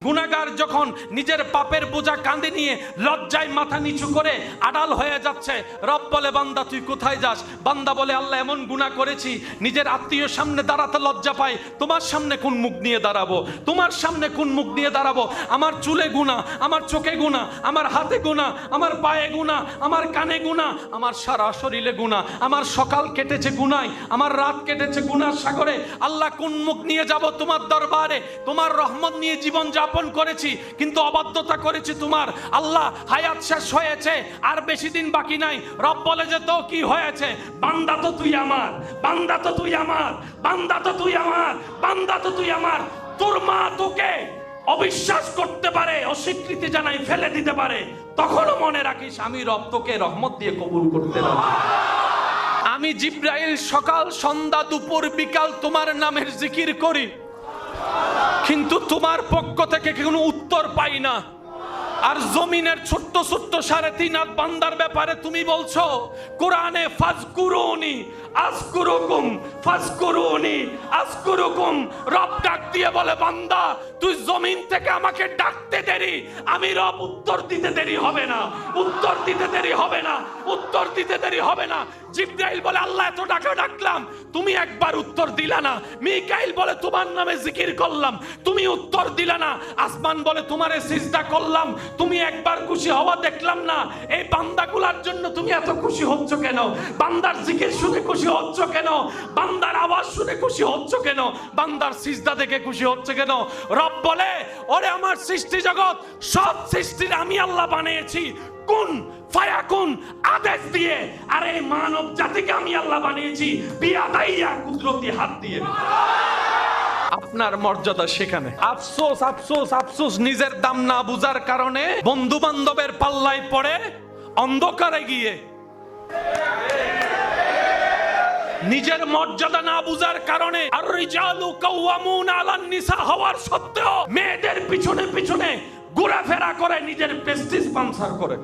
গুনাহগার যখন নিজের পাপের বোঝা কাঁধে নিয়ে লজ্জায় মাথা নিচু করে আড়াল হয়ে যাচ্ছে, রব বলে বান্দা তুই কোথায় যাস? বান্দা বলে আল্লাহ এমন গুনাহ করেছি নিজের আত্মীয় সামনে দাঁড়াতে লজ্জা পাই, তোমার সামনে কোন মুখ নিয়ে দাঁড়াবো, তোমার সামনে কোন মুখ নিয়ে দাঁড়াবো? আমার চুলে গুনাহ, আমার চোখে গুনাহ, আমার হাতে গুনাহ, আমার পায়ে গুনাহ, আমার কানে গুনাহ, আমার সারা শরীরে গুনাহ, আমার সকাল কেটেছে গুনায়, আমার রাত কেটেছে গুনার সাগরে। আল্লাহ কোন মুখ নিয়ে যাব তোমার দরবারে? তোমার রহমত নিয়ে জীবন যাপন করেছি কিন্তু অবাধ্যতা করেছি তোমার। আল্লাহ হায়াত শেষ হয়েছে, আর বেশি দিন বাকি নাই। রব বলে যে তো কি হয়েছে? বান্দা তো তুই আমার, বান্দা তো তুই আমার, বান্দা তো তুই আমার, বান্দা তো তুই আমার। তোর মা তোকে অবিশ্বাস করতে পারে, অস্বীকৃতি জানাই ফেলে দিতে পারে, তখনও মনে রাখিস আমি রব তোকে রহমত দিয়ে কবুল করতে রাজি। আমি জিব্রাইল সকাল সন্ধ্যা দুপুর বিকাল তোমার নামের জিকির করি, কিন্তু তোমার পক্ষ থেকে কোনো উত্তর পাই না। আর জমিনের ছোট্ট ছোট্ট 3.5 হাত বান্দার ব্যাপারে তুমি বলছো কোরআনে ফাজকুরুনি আযকুরুকুম, ফাজকুরুনি আযকুরুকুম। রব ডাক দিয়ে বলে বান্দা তুই জমিন থেকে আমাকে ডাকতে দেরি, আমি রব উত্তর দিতে দেরি হবে না, উত্তর দিতে দেরি হবে না, উত্তর দিতে দেরি হবে না। জিব্রাইল বলে আল্লাহ এত ডাকা ডাকলাম তুমি একবার উত্তর দিলা না। মিকাইল বলে তোমার নামে জিকির করলাম তুমি উত্তর দিলা না। আসমান বলে তোমারে সিজদা করলাম তুমি একবার খুশি হওয়া দেখলাম না। এই বান্দাগুলার জন্য তুমি এত খুশি হচ্ছ কেন? বান্দার জিকির শুনে খুশি হচ্ছ কেন? বান্দার আওয়াজ শুনে খুশি হচ্ছ কেন? বান্দার সিজদা দেখে খুশি হচ্ছে কেন? রব বলে ওরে আমার সৃষ্টি জগৎ সব সৃষ্টির আমি আল্লাহ বানিয়েছি কোন ফায়াকুন আদেশ দিয়ে, আর এই মানব জাতিকে আমি আল্লাহ বানিয়েছি বিয়াদাইয়া কুদরতি হাত দিয়ে। আপনার মর্যাদা সেখানে। আফসোস আফসোস আফসোস নিজের দাম না বুঝার কারণে বন্ধু বান্ধবের পাল্লায় পড়ে অন্ধকারে গিয়ে, নিজের মর্যাদা না বুঝার কারণে আর রিজালু কাওয়ামুনা আলান নিসা হওয়ার সত্ত্বেও মেয়েদের পিছনে পিছনে ঘোরাফেরা করে নিজের প্রেস্টিজ পাঞ্চার করে।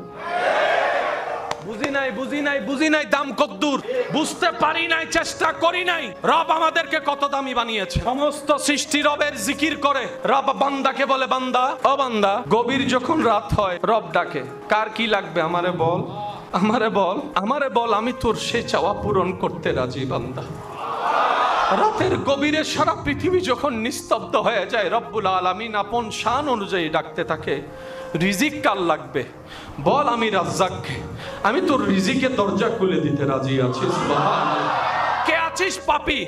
বুঝি নাই বুঝি নাই বুঝি নাই দাম কদ্দুর, বুঝতে পারি নাই, চেষ্টা করি নাই। রব আমাদেরকে কত দামি বানিয়েছে। সমস্ত সৃষ্টি রবের জিকির করে। রব বান্দাকে বলে বান্দা ও বান্দা, গভীর যখন রাত হয় রব ডাকে কার কি লাগবে আমারে বল, আমারে বল, আমারে বল, আমি তোর সে চাওয়া পূরণ করতে রাজি বান্দা। রাতের গভীরে সারা পৃথিবী যখন নিস্তব্ধ হয়ে যায় রব্বুল আলামিন আপন শান অনুযায়ী ডাকতে থাকে রিজিক কার লাগবে বল, আমি রাজ্জাককে, আমি তোর রিজিকের দরজা খুলে দিতে রাজি আছি। সুবহানাল্লাহ। কে আছিস পাপী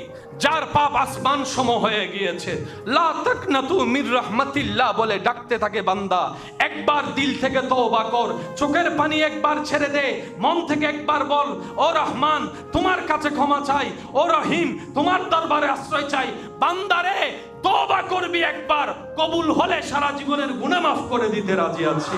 যার পাপ আসমান সম হয়ে গিয়েছে, লা তাকনাতু মির রাহমাতিল্লাহ বলে ডাকতে থাকে বান্দা। একবার দিল থেকে তওবা কর, চোখের পানি একবার ছেড়ে দে, মন থেকে একবার বল ও রহমান তোমার কাছে ক্ষমা চাই, ও রহিম তোমার দরবারে আশ্রয় চাই। বান্দারে তওবা করবি একবার, কবুল হলে সারা জীবনের গুনাহ মাফ করে দিতে রাজি আছি,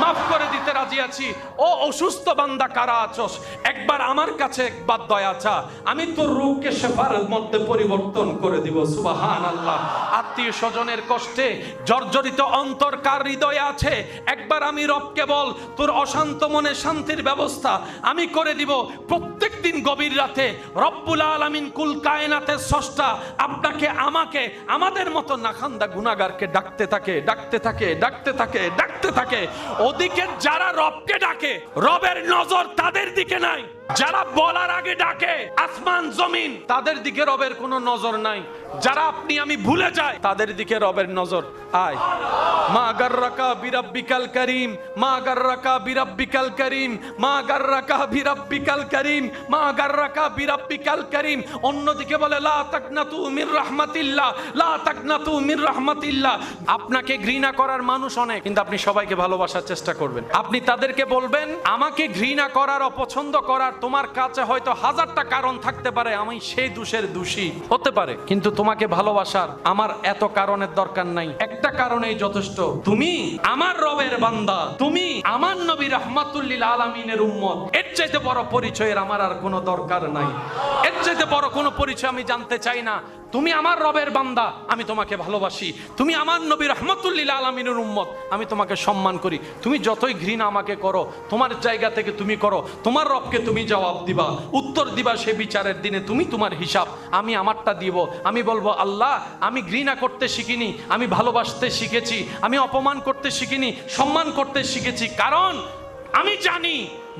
মাফ করে দিতে রাজি আছি। ও অসুস্থ বান্দা কারা আছস, একবার আমার কাছে একবার দয়া চা, আমি তোর রোগকে শেফার মধ্যে পরিবর্তন করে দিব। সুবহানাল্লাহ। আত্মীয় স্বজনের কষ্টে জর্জরিত অন্তর কার হৃদয়ে আছে, একবার আমি রবকে বল তোর অশান্ত মনে শান্তির ব্যবস্থা আমি করে দিব। প্রত্যেক দিন গভীর রাতে রব্বুল আলামিন কুল কায়নাতের স্রষ্টা আপনাকে আমাকে আমাদের মতো নাখান্দা গুনাহগারকে ডাকতে থাকে, ডাকতে থাকে, ডাকতে থাকে, ডাকতে থাকে। ওদিকে যারা রবকে ডাকে রবের নজর তাদের দিকে নাই, যারা বলার আগে ডাকে আসমান জমিন তাদের দিকে রবের কোনো নজর নাই। যারা আপনি আমি ভুলে যায় তাদের দিকে রবের নজর। আয় মা গাররাকা বিরাব্বিকাল করিম, মা গাররাকা বিরাব্বিকাল করিম, মা গাররাকা বিরাব্বিকাল করিম, মা গাররাকা বিরাব্বিকাল করিম। অন্যদিকে বলে লা তাকনাতু মির রাহমাতিল্লাহ, লা তাকনাতু মির রাহমাতিল্লাহ। আপনাকে ঘৃণা করার মানুষ অনেক, কিন্তু আপনি সবাইকে ভালোবাসার চেষ্টা করবেন। আপনি তাদেরকে বলবেন আমাকে ঘৃণা করার অপছন্দ করার তোমার কাছে হয়তো 1000টা কারণ থাকতে পারে, আমি সেই দোষের দোষী হতে পারে, কিন্তু তোমাকে ভালোবাসার আমার এত কারণের দরকার নাই, একটা কারণেই যথেষ্ট। তুমি আমার রবের বান্দা, তুমি আমার নবী রাহমাতুল লিল আলামিনের উম্মত। এর চাইতে বড় পরিচয়ের আমার আর কোনো দরকার নাই, এর চাইতে বড় কোনো পরিচয় আমি জানতে চাই না। তুমি আমার রবের বান্দা, আমি তোমাকে ভালোবাসি। তুমি আমার নবী রাহমাতুল লিল আলামিনের উম্মত, আমি তোমাকে সম্মান করি। তুমি যতই ঘৃণা আমাকে করো, তোমার জায়গা থেকে তুমি করো, তোমার রবকে তুমি জবাব দিবা, উত্তর দিবা সে বিচারের দিনে। তুমি তোমার হিসাব, আমি আমারটা দিব। আমি বলবো আল্লাহ, আমি ঘৃণা করতে শিখিনি, আমি ভালোবাসতে শিখেছি। আমি অপমান করতে শিখিনি, সম্মান করতে শিখেছি। কারণ আমি জানি,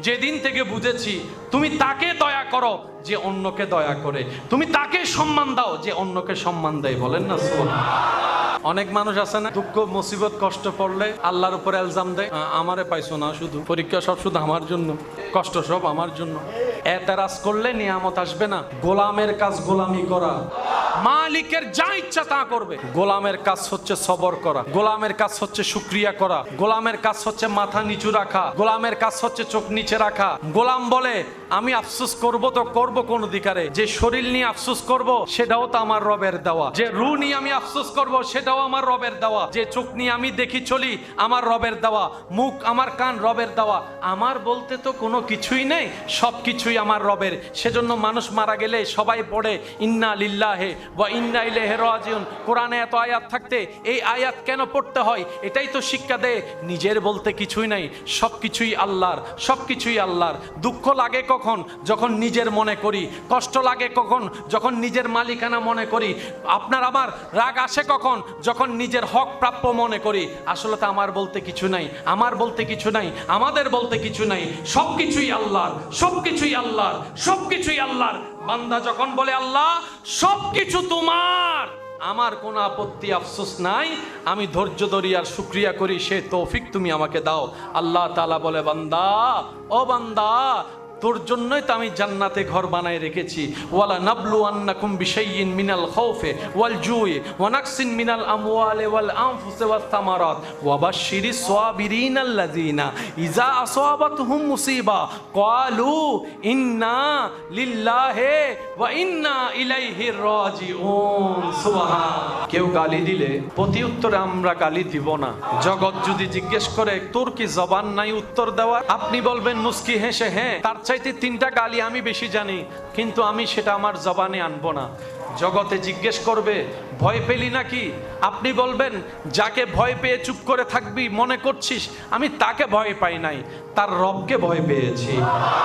যেদিন থেকে বুঝেছি তুমি তাকে দয়া করো যে অন্যকে দয়া করে, তুমি তাকে সম্মান দাও যে অন্যকে সম্মান দেয়। বলেন না সুবহানাল্লাহ। অনেক মানুষ আছে না, দুঃখ মুসিবত কষ্ট পড়লে আল্লাহর উপর ইলজাম দেয়, আমারে পাইছো না, শুধু পরীক্ষা সব শুধু আমার জন্য, কষ্ট সব আমার জন্য। এতেরাজ করলে নিয়ামত আসবে না। গোলামের কাজ গোলামি করা, মালিকের যা ইচ্ছা তা করবে। গোলামের কাজ হচ্ছে সবর করা, গোলামের কাজ হচ্ছে শুকরিয়া করা, গোলামের কাজ হচ্ছে মাথা নিচু রাখা, গোলামের কাজ হচ্ছে চোখ নিচে রাখা। গোলাম বলে আমি আফসোস করব তো করব কোন অধিকারে, যে শরীর নিয়ে আফসোস করব সেটাও তো আমার রবের দেওয়া, যে রূহ নিয়ে আমি আফসোস করব সেটাও আমার রবের দেওয়া, যে চোখ নিয়ে আমি দেখি চলি আমার রবের দেওয়া, মুখ আমার কান রবের দেওয়া। আমার বলতে তো কোনো কিছুই নেই, সব কিছুই আমার রবের। সেজন্য মানুষ মারা গেলে সবাই পড়ে ইন্না লিল্লাহি ওয়া ইন্না ইলাইহি রাজিউন। কোরআনে এত আয়াত থাকতে এই আয়াত কেন পড়তে হয়? এটাই তো শিক্ষা দেয় নিজের বলতে কিছুই নাই, সব কিছুই আল্লাহর, সব কিছুই আল্লাহর। দুঃখ লাগে কখন? যখন নিজের মনে করি। কষ্ট লাগে কখন? যখন নিজের মালিকানা মনে করি। আপনার আমার রাগ আসে কখন? যখন নিজের হক প্রাপ্য মনে করি। আসলে তো আমার বলতে কিছু নাই, আমার বলতে কিছু নাই, আমাদের বলতে কিছু নাই, সব কিছুই আল্লাহর, সব কিছুই আল্লাহর, সব কিছুই আল্লাহর। বান্দা যখন বলে আল্লাহ সব কিছু তোমার, আমার কোনো আপত্তি আফসোস নাই, আমি ধৈর্য ধরি আর শুকরিয়া করি, সে তৌফিক তুমি আমাকে দাও। আল্লাহ তাআলা বলে বান্দা, ও বান্দা, তোর জন্যই তো আমি জান্নাতে ঘর বানায় রেখেছি। ওয়ালা নাবলু আন্নাকুম বিশাইইন মিনাল খাউফি ওয়াল জুই ওয়া নাকসিন মিনাল আমওয়ালি ওয়াল আনফুসি ওয়াস সামারাত ওয়া বাশশিরিস সাবিরিনাল্লাযিনা ইযা আসাবাতহুম মুসিবা ক্বালু ইন্না লিল্লাহি ওয়া ইন্না ইলাইহি রাজিউন। সুবহানাল্লাহ। কেউ গালি দিলে প্রতি উত্তরে আমরা গালি দিব না। জগৎ যদি জিজ্ঞেস করে তোর কি জবান নাই উত্তর দেওয়ার, আপনি বলবেন মুস্কি হেসে হ্যাঁ, তার চাইতে 3টা গালি আমি বেশি জানি, কিন্তু আমি সেটা আমার জবানে আনবো না। জগতে জিজ্ঞেস করবে ভয় পেলি নাকি, আপনি বলবেন যাকে ভয় পেয়ে চুপ করে থাকবি মনে করছিস, আমি তাকে ভয় পাই নাই, তার রবকে ভয় পেয়েছি,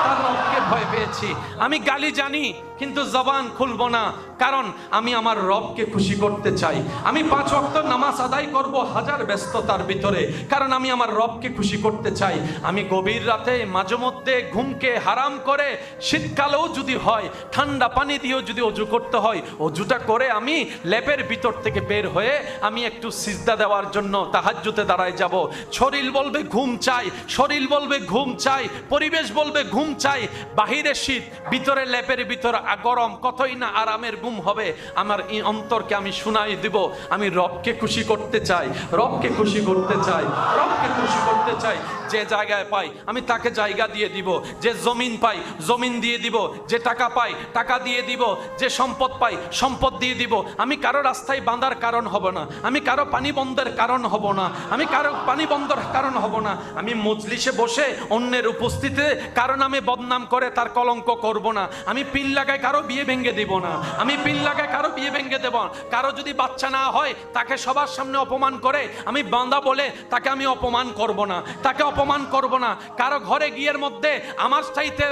তার রবকে ভয় পেয়েছি। আমি গালি জানি কিন্তু জবান খুলবো না, কারণ আমি আমার রবকে খুশি করতে চাই। আমি 5 ওয়াক্ত নামাজ আদায় করব হাজার ব্যস্ততার ভিতরে, কারণ আমি আমার রবকে খুশি করতে চাই। আমি গভীর রাতে মাঝে মধ্যে ঘুমকে হারাম করে, শীতকালেও যদি হয় ঠান্ডা পানি দিয়েও যদি অজু করতে হয়, অজুটা করে আমি ল্যাপের ভিতর থেকে বের হয়ে আমি একটু সিজদা দেওয়ার জন্য তাহাজ্জুদে দাঁড়ায় যাব। শরীর বলবে ঘুম চাই, শরীর বলবে ঘুম চাই, পরিবেশ বলবে ঘুম চাই। বাহিরে শীত, ভিতরে ল্যাপের ভিতর গরম, কতই না আরামের ঘুম হবে। আমার এই অন্তরকে আমি শুনাই দিব আমি রবকে খুশি করতে চাই, রবকে খুশি করতে চাই, রবকে খুশি করতে চাই। যে জায়গায় পাই আমি তাকে জায়গা দিয়ে দিব, যে জমিন পাই জমিন দিয়ে দিব, যে টাকা পাই টাকা দিয়ে দিব, যে সম্পদ পাই সম্পদ দিয়ে দিব। আমি কারো রাস্তায় বাঁধার কারণ হব না, আমি কারো পানি বন্ধের কারণ হব না, আমি কারো পানি বন্ধের কারণ হব না। আমি মজলিসে বসে অন্যের উপস্থিতিতে কারো নামে বদনাম করে তার কলঙ্ক করব না। আমি পিন লাগায় কারো বিয়ে ভেঙে দেব না, আমি পিন লাগায় কারো বিয়ে ভেঙে দেব না। কারো যদি বাচ্চা না হয় তাকে সবার সামনে অপমান করে আমি বান্দা বলে তাকে আমি অপমান করব না, তাকে অপমান করব না। কারো ঘরে গিয়ের মধ্যে আমার চাইতে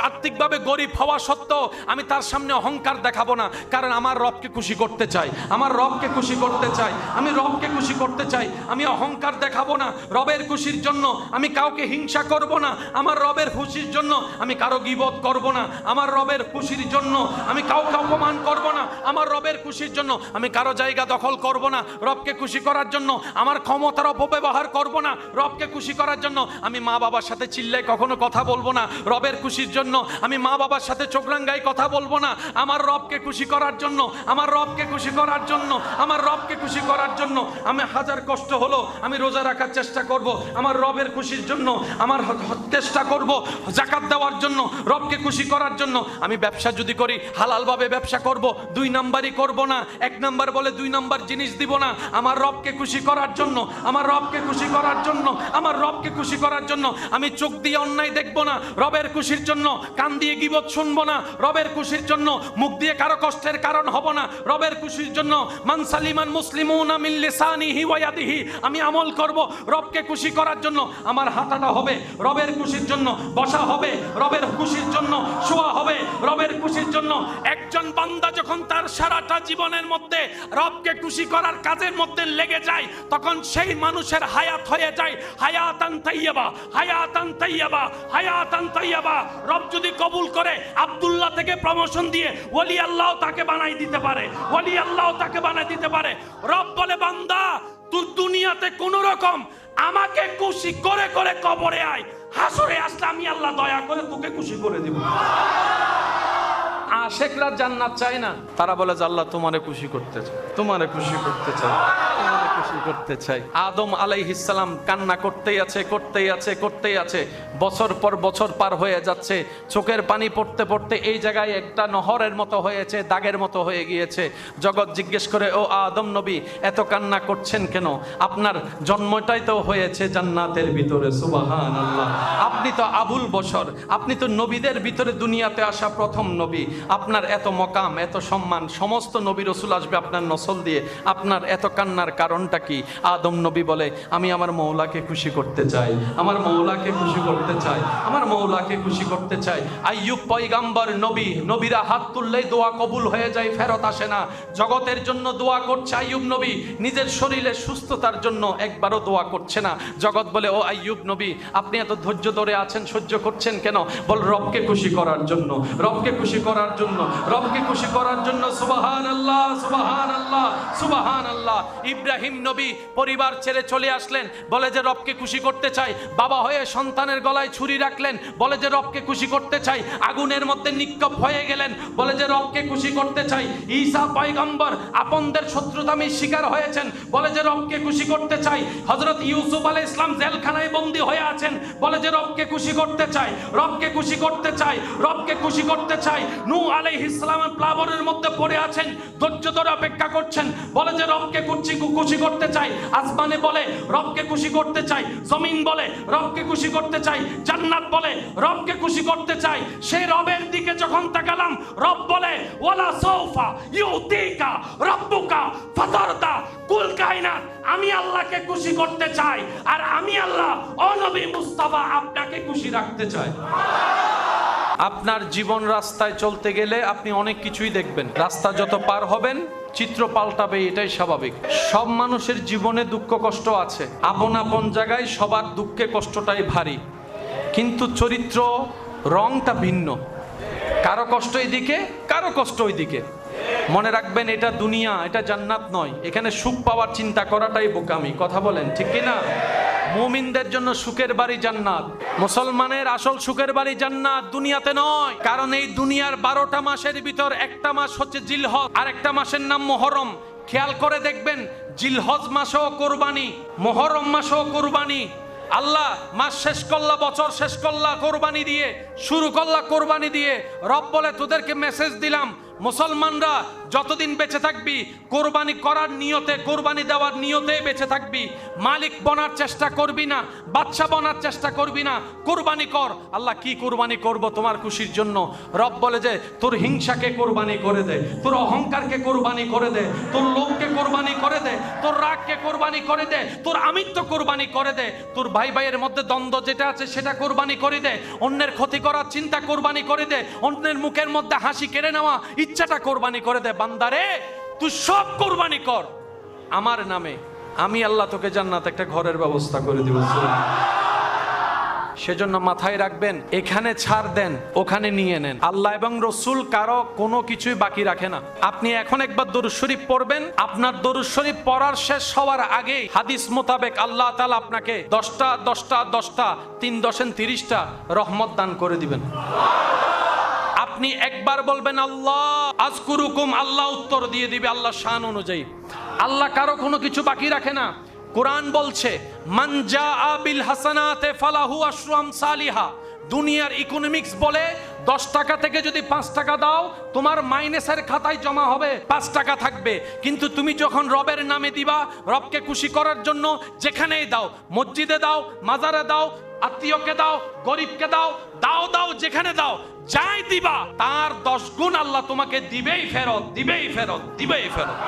আর্থিকভাবে গরিব হওয়া সত্ত্বেও আমি তার সামনে অহংকার দেখাবো না, কারণ আমার রবকে খুশি করতে চাই, আমার রবকে খুশি করতে চাই, আমি রবকে খুশি করতে চাই। আমি অহংকার দেখাবো না, রবের খুশির জন্য আমি কাউকে হিংসা করব না, আমার রবের খুশির জন্য আমি কারো গীবত করব না, আমার রবের খুশির জন্য আমি কাউকে অপমান করব না, আমার রবের খুশির জন্য আমি কারো জায়গা দখল করব না, রবকে খুশি করার জন্য আমার ক্ষমতার অপব্যবহার করব না, রবকে খুশি করার জন্য আমি মা বাবার সাথে চিল্লায় কখনো কথা বলবো না, রবের খুশির জন্য আমি মা বাবার সাথে চোখ রাঙ্গায় কথা বলবো না। আমার রবকে খুশি করার জন্য, আমার রবকে খুশি করার জন্য, আমার রবকে খুশি করার জন্য আমি হাজার কষ্ট হলো আমি রোজা রাখার চেষ্টা করব, আমার রবের খুশির জন্য আমার চেষ্টা করব, যাকাত দেওয়ার জন্য, রবকে খুশি করার জন্য। আমি ব্যবসা যদি যদি করি হালালভাবে ব্যবসা করব, 2 নাম্বারই করব না। 1 নাম্বার বলে 2 নাম্বার জিনিস দিব না। আমার রবকে খুশি করার জন্য, আমার রবকে খুশি করার জন্য, আমার রবকে খুশি করার জন্য আমি চোখ দিয়ে অন্যায় দেখব না। রবের খুশির জন্য কান দিয়ে গীবত শুনবো না। রবের খুশির জন্য মুখ দিয়ে কারো কষ্টের কারণ হব না। রবের খুশির জন্য মান সালিমান মুসলিমুনা মিন লিসানিহি ওয়া ইয়াদিহি আমি আমল করব। রবকে খুশি করার জন্য আমার হাঁটাটা হবে, রবের খুশির জন্য বসা হবে, রবের খুশির জন্য শোয়া হবে, রবের খুশির জন্য। একজন বান্দা যখন তার সারাটা জীবনের মধ্যে রবকে খুশি করার কাজের মধ্যে লেগে যায়, তখন সেই মানুষের হায়াত হয়ে যায় হায়াতান তাইয়্যিবা, হায়াতান তাইয়্যিবা, হায়াতান তাইয়্যিবা। রব যদি কবুল করে আব্দুল্লাহ থেকে প্রমোশন দিয়ে ওলি আল্লাহ তাকে বানাই দিতে পারে, ওলি আল্লাহ তাকে বানাই দিতে পারে। রব বলে বান্দা তুই দুনিয়াতে কোন রকম আমাকে খুশি করে করে কবরে আয়, হাসরে আসলে আমি আল্লাহ দয়া করে তোকে খুশি করে দিব। আশেকরা জান্নাত চায় না, তারা বলে যে আল্লাহ তোমারে খুশি করতে চাই, তোমারে খুশি করতে চাই, তোমারে খুশি করতে চাই। আদম আলাইহিস সালাম কান্না করতেই আছে, করতেই আছে, করতেই আছে। বছর পর বছর পার হয়ে যাচ্ছে, চোখের পানি পড়তে পড়তে এই জায়গায় একটা নহরের মতো হয়েছে, দাগের মতো হয়ে গিয়েছে। জগৎ জিজ্ঞেস করে, ও আদম নবী এত কান্না করছেন কেন? আপনার জন্মটাই তো হয়েছে জান্নাতের ভিতরে। সুবহানাল্লাহ, আপনি তো আবুল বশর, আপনি তো নবীদের ভিতরে দুনিয়াতে আসা প্রথম নবী। আপনার এত মকাম, এত সম্মান, সমস্ত নবী রসুল আসবে আপনার নসল দিয়ে, আপনার এত কান্নার কারণটা কি? আদম নবী বলে আমি আমার মৌলাকে খুশি করতে চাই, আমার মৌলাকে খুশি করতে চাই, আমার মৌলাকে খুশি করতে চাই। আইয়ুব পয়গাম্বর নবী, নবীরা হাত তুললেই দোয়া কবুল হয়ে যায়, ফেরত আসে না। জগতের জন্য দোয়া করছে আইয়ুব নবী, নিজের শরীরের সুস্থতার জন্য একবারও দোয়া করছে না। জগৎ বলে ও আইয়ুব নবী আপনি এত ধৈর্য ধরে আছেন, সহ্য করছেন কেন? বল রবকে খুশি করার জন্য, রবকে খুশি করার জন্য, রবকে খুশি করার জন্য। সুবহানাল্লাহ, সুবহানাল্লাহ, সুবহানাল্লাহ। ইব্রাহিম নবী পরিবার ছেড়ে চলে আসলেন, বলে যে রবকে খুশি করতে চাই। বাবা হয়ে সন্তানের গলায় ছুরি রাখলেন, বলে যে রবকে খুশি করতে চাই। আগুনের মধ্যে নিক্ষেপ হয়ে গেলেন, বলে যে রবকে খুশি করতে চাই। ঈসা পয়গম্বর আপনদের শত্রুতামি শিকার হয়েছেন, বলে যে রবকে খুশি করতে চাই। হযরত ইউসুফ আলাইহিস সালাম জেলখানায় বন্দী হয়ে আছেন, বলে যে রবকে খুশি করতে চাই, রবকে খুশি করতে চাই, রবকে খুশি করতে চাই। নূহ আলাইহিস সালামের প্লাবনের মধ্যে পড়ে আছেন, ধৈর্য ধরে অপেক্ষা করছেন, বলে যে রবকে খুশি করতে চাই। আসমানে বলে রবকে খুশি করতে চাই, জমিন বলে রবকে খুশি করতে চাই, জান্নাত বলে রবকে খুশি করতে চাই। সেই রবের দিকে যখন তাকালাম, রব বলে ওয়ালা সাউফা ইউতিকা রাব্বুকা ফাতারদা। কুল কায়নাত আমি আল্লাহকে খুশি করতে চাই, আর আমি আল্লাহ ও নবী মুস্তাফা আপনাকে খুশি রাখতে চাই। আপনার জীবন রাস্তায় চলতে গেলে আপনি অনেক কিছুই দেখবেন, রাস্তা যত পার হবেন চিত্র পাল্টাবে, এটাই স্বাভাবিক। সব মানুষের জীবনে দুঃখ কষ্ট আছে, আপন আপন জায়গায় সবার দুঃখে কষ্টটাই ভারী, কিন্তু চরিত্র রংটা ভিন্ন। কারো কষ্ট এইদিকে, কারো কষ্ট ওইদিকে। মনে রাখবেন এটা দুনিয়া, এটা জান্নাত নয়। এখানে সুখ পাওয়ার চিন্তা করাটাই বোকামি। কথা বলেন ঠিক কিনা? মুমিনদের জন্য সুখের বাড়ি জান্নাত, মুসলমানের আসল সুখের বাড়ি জান্নাত, দুনিয়াতে নয়। কারণ এই দুনিয়ার 12টা মাসের ভিতর একটা মাস হচ্ছে জিলহজ, আর একটা মাসের নাম মুহররম। খেয়াল করে দেখবেন জিলহজ মাসও কোরবানি, মুহররম মাসও কোরবানি। আল্লাহ মাস শেষ করলা, বছর শেষ করলা কোরবানি দিয়ে, শুরু করলা কোরবানি দিয়ে। রব বলে তোদেরকে মেসেজ দিলাম, মুসলমানরা যতদিন বেঁচে থাকবি কোরবানি করার নিয়তে, কোরবানি দেওয়ার নিয়তে বেঁচে থাকবি। মালিক বনার চেষ্টা করবি না, বাদশা বনার চেষ্টা করবি না, কোরবানি কর। আল্লাহ কি কোরবানি করব তোমার খুশির জন্য? রব বলে যে তোর হিংসাকে কোরবানি করে দে, তোর অহংকারকে কোরবানি করে দে, তোর লোভকে কোরবানি করে দে, তোর রাগকে কোরবানি করে দে, তোর আমিত্ব কোরবানি করে দে, তোর ভাই ভাইয়ের মধ্যে দ্বন্দ্ব যেটা আছে সেটা কোরবানি করে দে, অন্যের ক্ষতি করার চিন্তা কোরবানি করে দে, অন্যের মুখের মধ্যে হাসি কেড়ে নেওয়া ইচ্ছাটা কোরবানি করে দে। বান্দারে তুই সব কোরবানি কর আমার নামে, আমি আল্লাহ তোকে জান্নাত একটা ঘরের ব্যবস্থা করে দিব। সেজন্য মাথায় রাখবেন, এখানে ছাড় দেন, ওখানে নিয়ে নেন। আল্লাহ এবং রসুল কারো কোনো কিছুই বাকি রাখে না। আপনি এখন একবার দরুদ শরীফ পড়বেন, আপনার দরুদ শরীফ পড়ার শেষ হওয়ার আগে হাদিস মোতাবেক আল্লাহ তাআলা আপনাকে 10টা 3 10 30টা রহমত দান করে দিবেন। আপনি একবার বলবেন আল্লাহ আযকুরুকুম, আল্লাহ উত্তর দিয়ে দিবে আল্লাহ শান অনুযায়ী। আল্লাহ কারো কোনো কিছু বাকি রাখে না। কোরআন বলছে মান জাআ বিল হাসানাতে ফালাহু আশরু আমসালিহা, দুনিয়ার ইকোনমিক্স বলে 10 টাকা থেকে যদি 5 টাকা দাও তোমার মাইনাসের খাতায় জমা হবে 5 টাকা থাকবে। কিন্তু তুমি যখন রবের নামে দিবা, রবকে খুশি করার জন্য যেখানেই দাও, মসজিদে দাও, মাজারে দাও, আত্মীয়কে দাও, গরিবকে দাও, দাও দাও যেখানে দাও, যাই দিবা তার 10 গুণ আল্লাহ তোমাকে দিবেই ফেরত, দিবেই ফেরত, দিবেই ফেরত।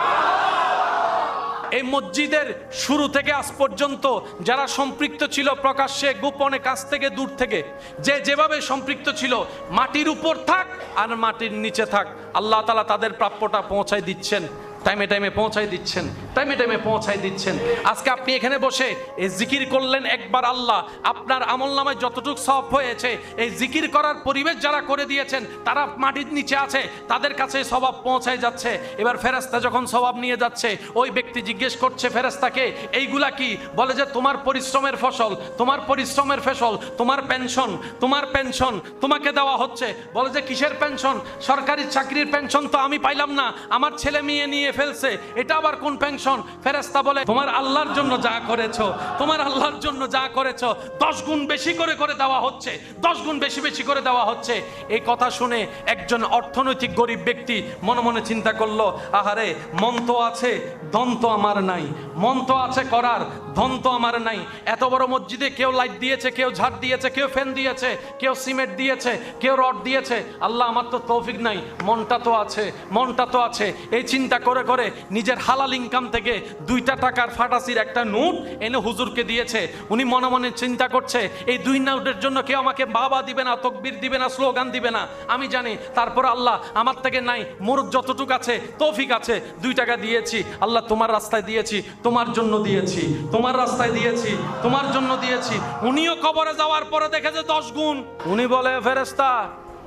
এই মসজিদের শুরু থেকে আজ পর্যন্ত যারা সম্পৃক্ত ছিল, প্রকাশ্যে গোপনে কাছ থেকে দূর থেকে, যে যেভাবে সম্পৃক্ত ছিল, মাটির উপর থাক আর মাটির নিচে থাক, আল্লাহ তাআলা তাদের প্রাপ্যটা পৌঁছায় দিচ্ছেন, টাইমে টাইমে পৌঁছায় দিচ্ছেন, টাইমে টাইমে পৌঁছায় দিচ্ছেন। আজকে আপনি এখানে বসে এই জিকির করলেন একবার, আল্লাহ আপনার আমলনামায় যতটুকু সওয়াব হয়েছে, এই জিকির করার পরিবেশ যারা করে দিয়েছেন তারা মাটির নিচে আছে, তাদের কাছে সওয়াব পৌঁছায় যাচ্ছে। এবার ফেরেশতা যখন সওয়াব নিয়ে যাচ্ছে, ওই ব্যক্তি জিজ্ঞেস করছে ফেরেশতাকে, এইগুলা কি? বলে যে তোমার পরিশ্রমের ফসল, তোমার পরিশ্রমের ফসল, তোমার পেনশন, তোমার পেনশন তোমাকে দেওয়া হচ্ছে। বলে যে কিসের পেনশন? সরকারি চাকরির পেনশন তো আমি পাইলাম না, আমার ছেলে মেয়ে নিয়ে ফেলছে, এটা আবার কোন পেনশন? ফেরেশতা বলে তোমার আল্লাহর জন্য যা করেছো, তোমার আল্লাহর জন্য যা করেছো 10 গুণ বেশি করে করে দেওয়া হচ্ছে, 10 গুণ বেশি বেশি করে দেওয়া হচ্ছে। এই কথা শুনে একজন অর্থনৈতিক গরিব ব্যক্তি মনে মনে চিন্তা করলো, আহারে মন তো আছে, ধন তো আমার নাই, মন তো আছে করার, ধন তো আমার নাই। এত বড় মসজিদে কেউ লাইট দিয়েছে, কেউ ঝাড় দিয়েছে, কেউ ফ্যান দিয়েছে, কেউ সিমেন্ট দিয়েছে, কেউ রড দিয়েছে, আল্লাহ আমার তো তৌফিক নাই, মনটা তো আছে, মনটা তো আছে। এই চিন্তা করে করে নিজের হালাল ইনকাম থেকে 2 টাকার ফাটাসির একটা নোট এনে হুজুরকে দিয়েছে। উনি মনে মনে চিন্তা করছে, এই 2 নোটের জন্য কেউ আমাকে বাবা দিবে না, তকবীর দিবে না, স্লোগান দিবে না, আমি জানি। তারপর আল্লাহ আমার থেকে নাই, মোর যতটুকু আছে তৌফিক আছে, 2 টাকা দিয়েছি, আল্লাহ তোমার রাস্তায় দিয়েছি, তোমার জন্য দিয়েছি, তোমার রাস্তায় দিয়েছি, তোমার জন্য দিয়েছি। উনিও কবরে যাওয়ার পরে দেখে যে 10 গুণ। উনি বলে ফেরেশতা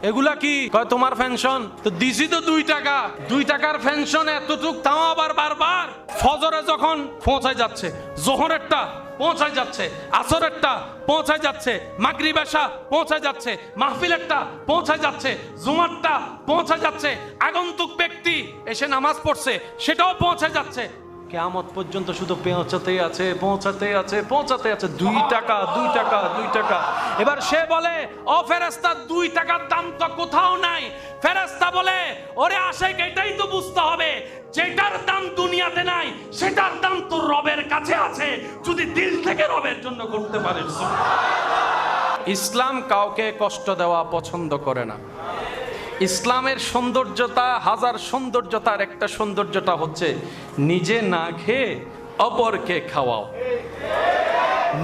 এগুলা কি? কয় তোমার পেনশন। তো দিছি তো 2 টাকা, 2 টাকার পেনশন এতটুক, তাও আবার বারবার। ফজরে যখন পৌঁছায় যাচ্ছে, জোহরেরটা পৌঁছায় যাচ্ছে, আসরেরটা পৌঁছায় যাচ্ছে, মাগরিব এশা পৌঁছায় যাচ্ছে, মাহফিলেরটা পৌঁছায় যাচ্ছে, জুমারটা পৌঁছায় যাচ্ছে, আগন্তুক ব্যক্তি এসে নামাজ পড়ছে সেটাও পৌঁছায় যাচ্ছে। কিয়ামত পর্যন্ত শুধু পৌঁছাতেই আছে, পৌঁছাতেই আছে, পৌঁছাতে আছে। 2 টাকা, 2 টাকা, 2 টাকা। এবার সে বলে, ও ফেরেশতা 2 টাকার দাম তো কোথাও নাই। ফেরেশতা বলে, ওরে আশিক এটাই তো বুঝতে হবে, যেটার দাম দুনিয়াতে নাই সেটার দাম তোর রবের কাছে আছে, যদি দিল থেকে রবের জন্য করতে পারিস। ইসলাম কাউকে কষ্ট দেওয়া পছন্দ করে না। ইসলামের সৌন্দর্যতা, হাজার সৌন্দর্যতার একটা সৌন্দর্যতা হচ্ছে নিজে না খেয়ে অপরকে খাওয়াও,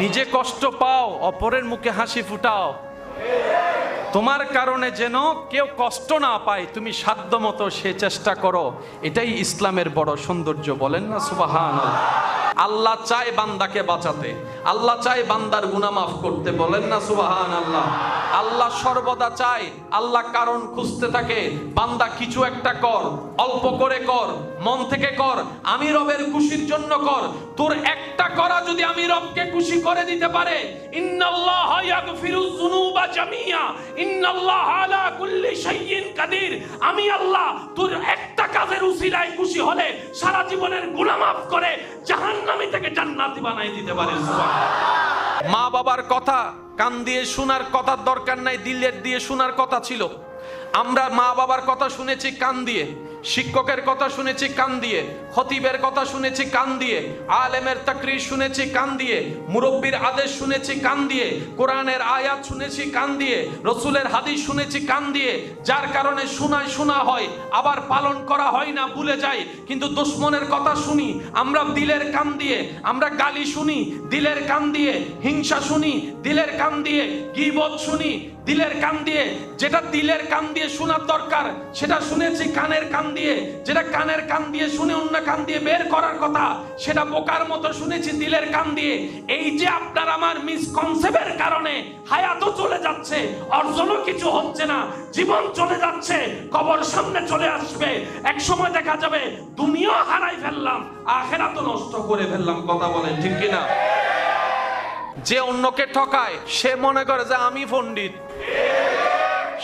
নিজে কষ্ট পাও, অপরের মুখে হাসি ফুটাও। তোমার কারণে যেন কেউ কষ্ট না পায়, তুমি সাধ্যমতো সে চেষ্টা করো। এটাই ইসলামের বড় সৌন্দর্য। বলেন না সুবহানাল্লাহ। আল্লাহ চায় বান্দাকে বাঁচাতে, আল্লাহ চায় বান্দার গুনাহ মাফ করতে। বলেন না সুবহানাল্লাহ। আল্লাহ সর্বদা চায়, আল্লাহ কারণ খুঁজতে থাকে, বান্দা কিছু একটা কর, অল্প করে কর, মন থেকে কর, আমি রবের খুশির জন্য কর। তোর একটা করা যদি আমি রবকে খুশি করে দিতে পারে, ইন্নাল্লাহা ইয়াগফিরুয যুনুবা জামিয়া ইন্নাল্লাহা আলা কুল্লি শাইইন কাদির। আমি আল্লাহ তোর একটা কাজের উসিলায় খুশি হলে সারা জীবনের গুনাহ মাফ করে জাহান্নামী থেকে জান্নাতি বানাই দিতে পারে। সুবহানাল্লাহ। মা বাবার কথা কান দিয়ে শোনার কথার দরকার নাই, দিলের দিয়ে শোনার কথা ছিল। আমরা মা বাবার কথা শুনেছি কান দিয়ে, শিক্ষকের কথা শুনেছি কান দিয়ে, খতিবের কথা শুনেছি কান দিয়ে, আলেমের তাকরীর শুনেছি কান দিয়ে, মুরব্বির আদেশ শুনেছি কান দিয়ে, কোরআনের আয়াত শুনেছি কান দিয়ে, রসুলের হাদিস শুনেছি কান দিয়ে। যার কারণে শোনা হয়, আবার পালন করা হয় না, ভুলে যাই। কিন্তু দুশ্মনের কথা শুনি আমরা দিলের কান দিয়ে, আমরা গালি শুনি দিলের কান দিয়ে, হিংসা শুনি দিলের কান দিয়ে, গীবত শুনি দিলের কান দিয়ে। যেটা দিলের কান দিয়ে শোনার দরকার সেটা শুনেছি কানের কান দিয়ে, যেটা কানের কান দিয়ে শুনে অন্য কান দিয়ে বের করার কথা সেটা বোকার মতো শুনেছি দিলের কান দিয়ে। এই যে আপনার আমার মিসকনসেপ্টের কারণে হায়াতও চলে যাচ্ছে, অর্জনও কিছু হচ্ছে না, জীবন চলে যাচ্ছে, কবর সামনে চলে আসবে। এক সময় দেখা যাবে দুনিয়া হারাই ফেললাম, আখিরাতও নষ্ট করে ফেললাম। কথা বলেন ঠিক কিনা? যে অন্যকে ঠকায় সে মনে করে যে আমি পণ্ডিত,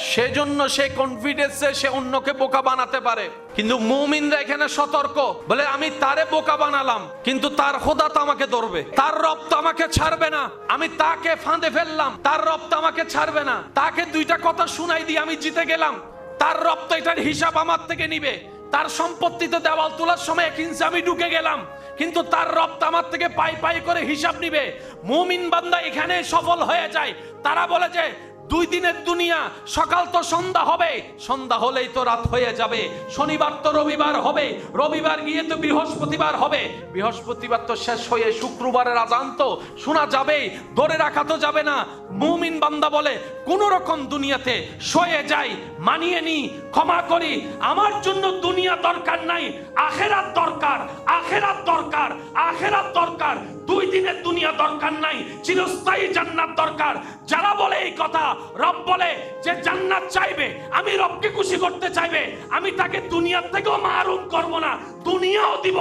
সেজন্য সে কনফিডেন্সে সে অন্যকে বোকা বানাতে পারে। কিন্তু মুমিনরা এখানে সতর্ক, বলে আমি তারে বোকা বানালাম কিন্তু তার খোদা তো আমাকে ধরবে, তার রব তো আমাকে ছাড়বে না, আমি তাকে ফাঁদে ফেললাম, তার রব তো আমাকে ছাড়বে না, তাকে দুইটা কথা শুনাই দিয়ে আমি জিতে গেলাম, তার রব তো এটার হিসাব আমার থেকে নিবে, তার সম্পত্তিতে দেওয়াল তোলার সময় 1 ইঞ্চি আমি ঢুকে গেলাম কিন্তু তার রব তো আমার থেকে পাই পাই করে হিসাব নিবে। মুমিন বান্দা এখানে সফল হয়ে যায়। তারা বলে যে 2 দিনের দুনিয়া, সকাল তো সন্ধ্যা হবে, সন্ধ্যা হলেই তো রাত হয়ে যাবে, শনিবার তো রবিবার হবে, রবিবার গিয়ে তো বৃহস্পতিবার হবে, বৃহস্পতিবার তো শেষ হয়ে শুক্রবারের আজান তো শোনা যাবেই, ধরে রাখা তো যাবে না। মুমিন বান্দা বলে কোন রকম দুনিয়াতে সয়ে যাই, মানিয়ে নি, ক্ষমা করি, আমার জন্য দুনিয়া দরকার নাই, আখেরাত দরকার, আখেরাত দরকার, আখেরাত দরকার। 2 দিনের দুনিয়া দরকার নাই, চিরস্থায়ী জান্নাত দরকার। যারা বলে এই কথা, রব বলে যে জান্নাত চাইবে, আমি রবকে খুশি করতে চাইবে, আমি তাকে দুনিয়ার থেকেও মাহরুম করব না, দুনিয়াও দিব,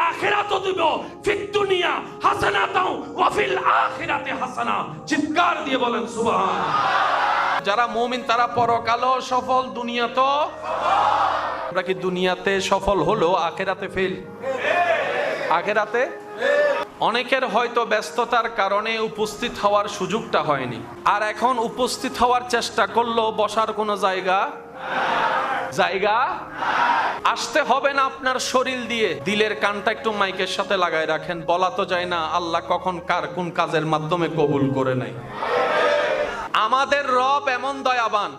আখিরাতও দিব। ফিদ দুনিয়া হাসানাতাও ওয়া ফিল আখিরাতি হাসানা। চিৎকার দিয়ে বলেন সুবহান। যারা মুমিন তারা পরকালও সফল, দুনিয়াতেও। আমরা কি দুনিয়াতে সফল হলো আখিরাতে ফেল? আখিরাতে অনেকের হয়তো ব্যস্ততার কারণে উপস্থিত হওয়ার সুযোগটা হয়নি, আর এখন উপস্থিত হওয়ার চেষ্টা করলো, বসার কোনো জায়গা আসতে হবে না আপনার শরীর দিয়ে, দিলের কানটা একটু মাইকের সাথে লাগায় রাখেন। বলা তো যায় না আল্লাহ কখন কার কোন কাজের মাধ্যমে কবুল করে নাই। আমাদের রব এমন দয়াবান,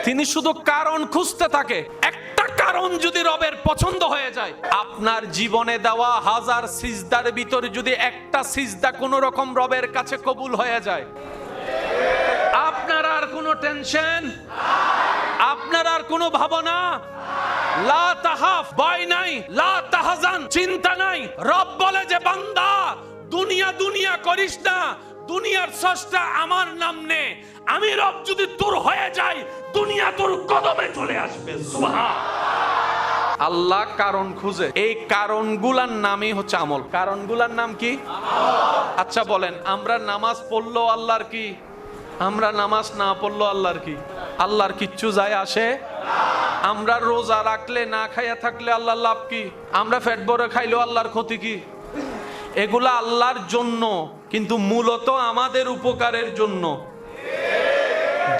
তিনি শুধু কারণ খুঁজতে থাকে। একটা কারণ যদি রবের পছন্দ হয়ে যায়, আপনার জীবনে দেওয়া 1000 সিজদার ভিতরে যদি একটা সিজদা কোন রকম রবের কাছে কবুল হয়ে যায়, আপনার আর কোনো টেনশন, আপনার আর কোনো ভাবনা, লা তাহাফ, ভয় নাই, লা তাহজান, চিন্তা নাই। রব বলে যে বান্দা দুনিয়া দুনিয়া করিস না, দুনিয়ার স্রষ্টা আমার নাম নে, আমি রব যদি তোর হয়ে যাই, দুনিয়া তোর কদমে চলে আসবে। সুবহান। আল্লাহ কারণ খুঁজে, এই কারণগুলার নামই হচ্ছে আমল। কারণগুলার নাম কি? আচ্ছা বলেন, আমরা নামাজ পড়লো আল্লাহর কি, আমরা নামাজ না পড়লো আল্লাহর কি? আল্লাহর কিচ্ছু যায় আসে? আমরা রোজা রাখলে না খাইয়া থাকলে আল্লাহর লাভ কি? আমরা পেট ভরে খাইলেও আল্লাহর ক্ষতি কি? এগুলা আল্লাহর জন্য, কিন্তু মূলত আমাদের উপকারের জন্য।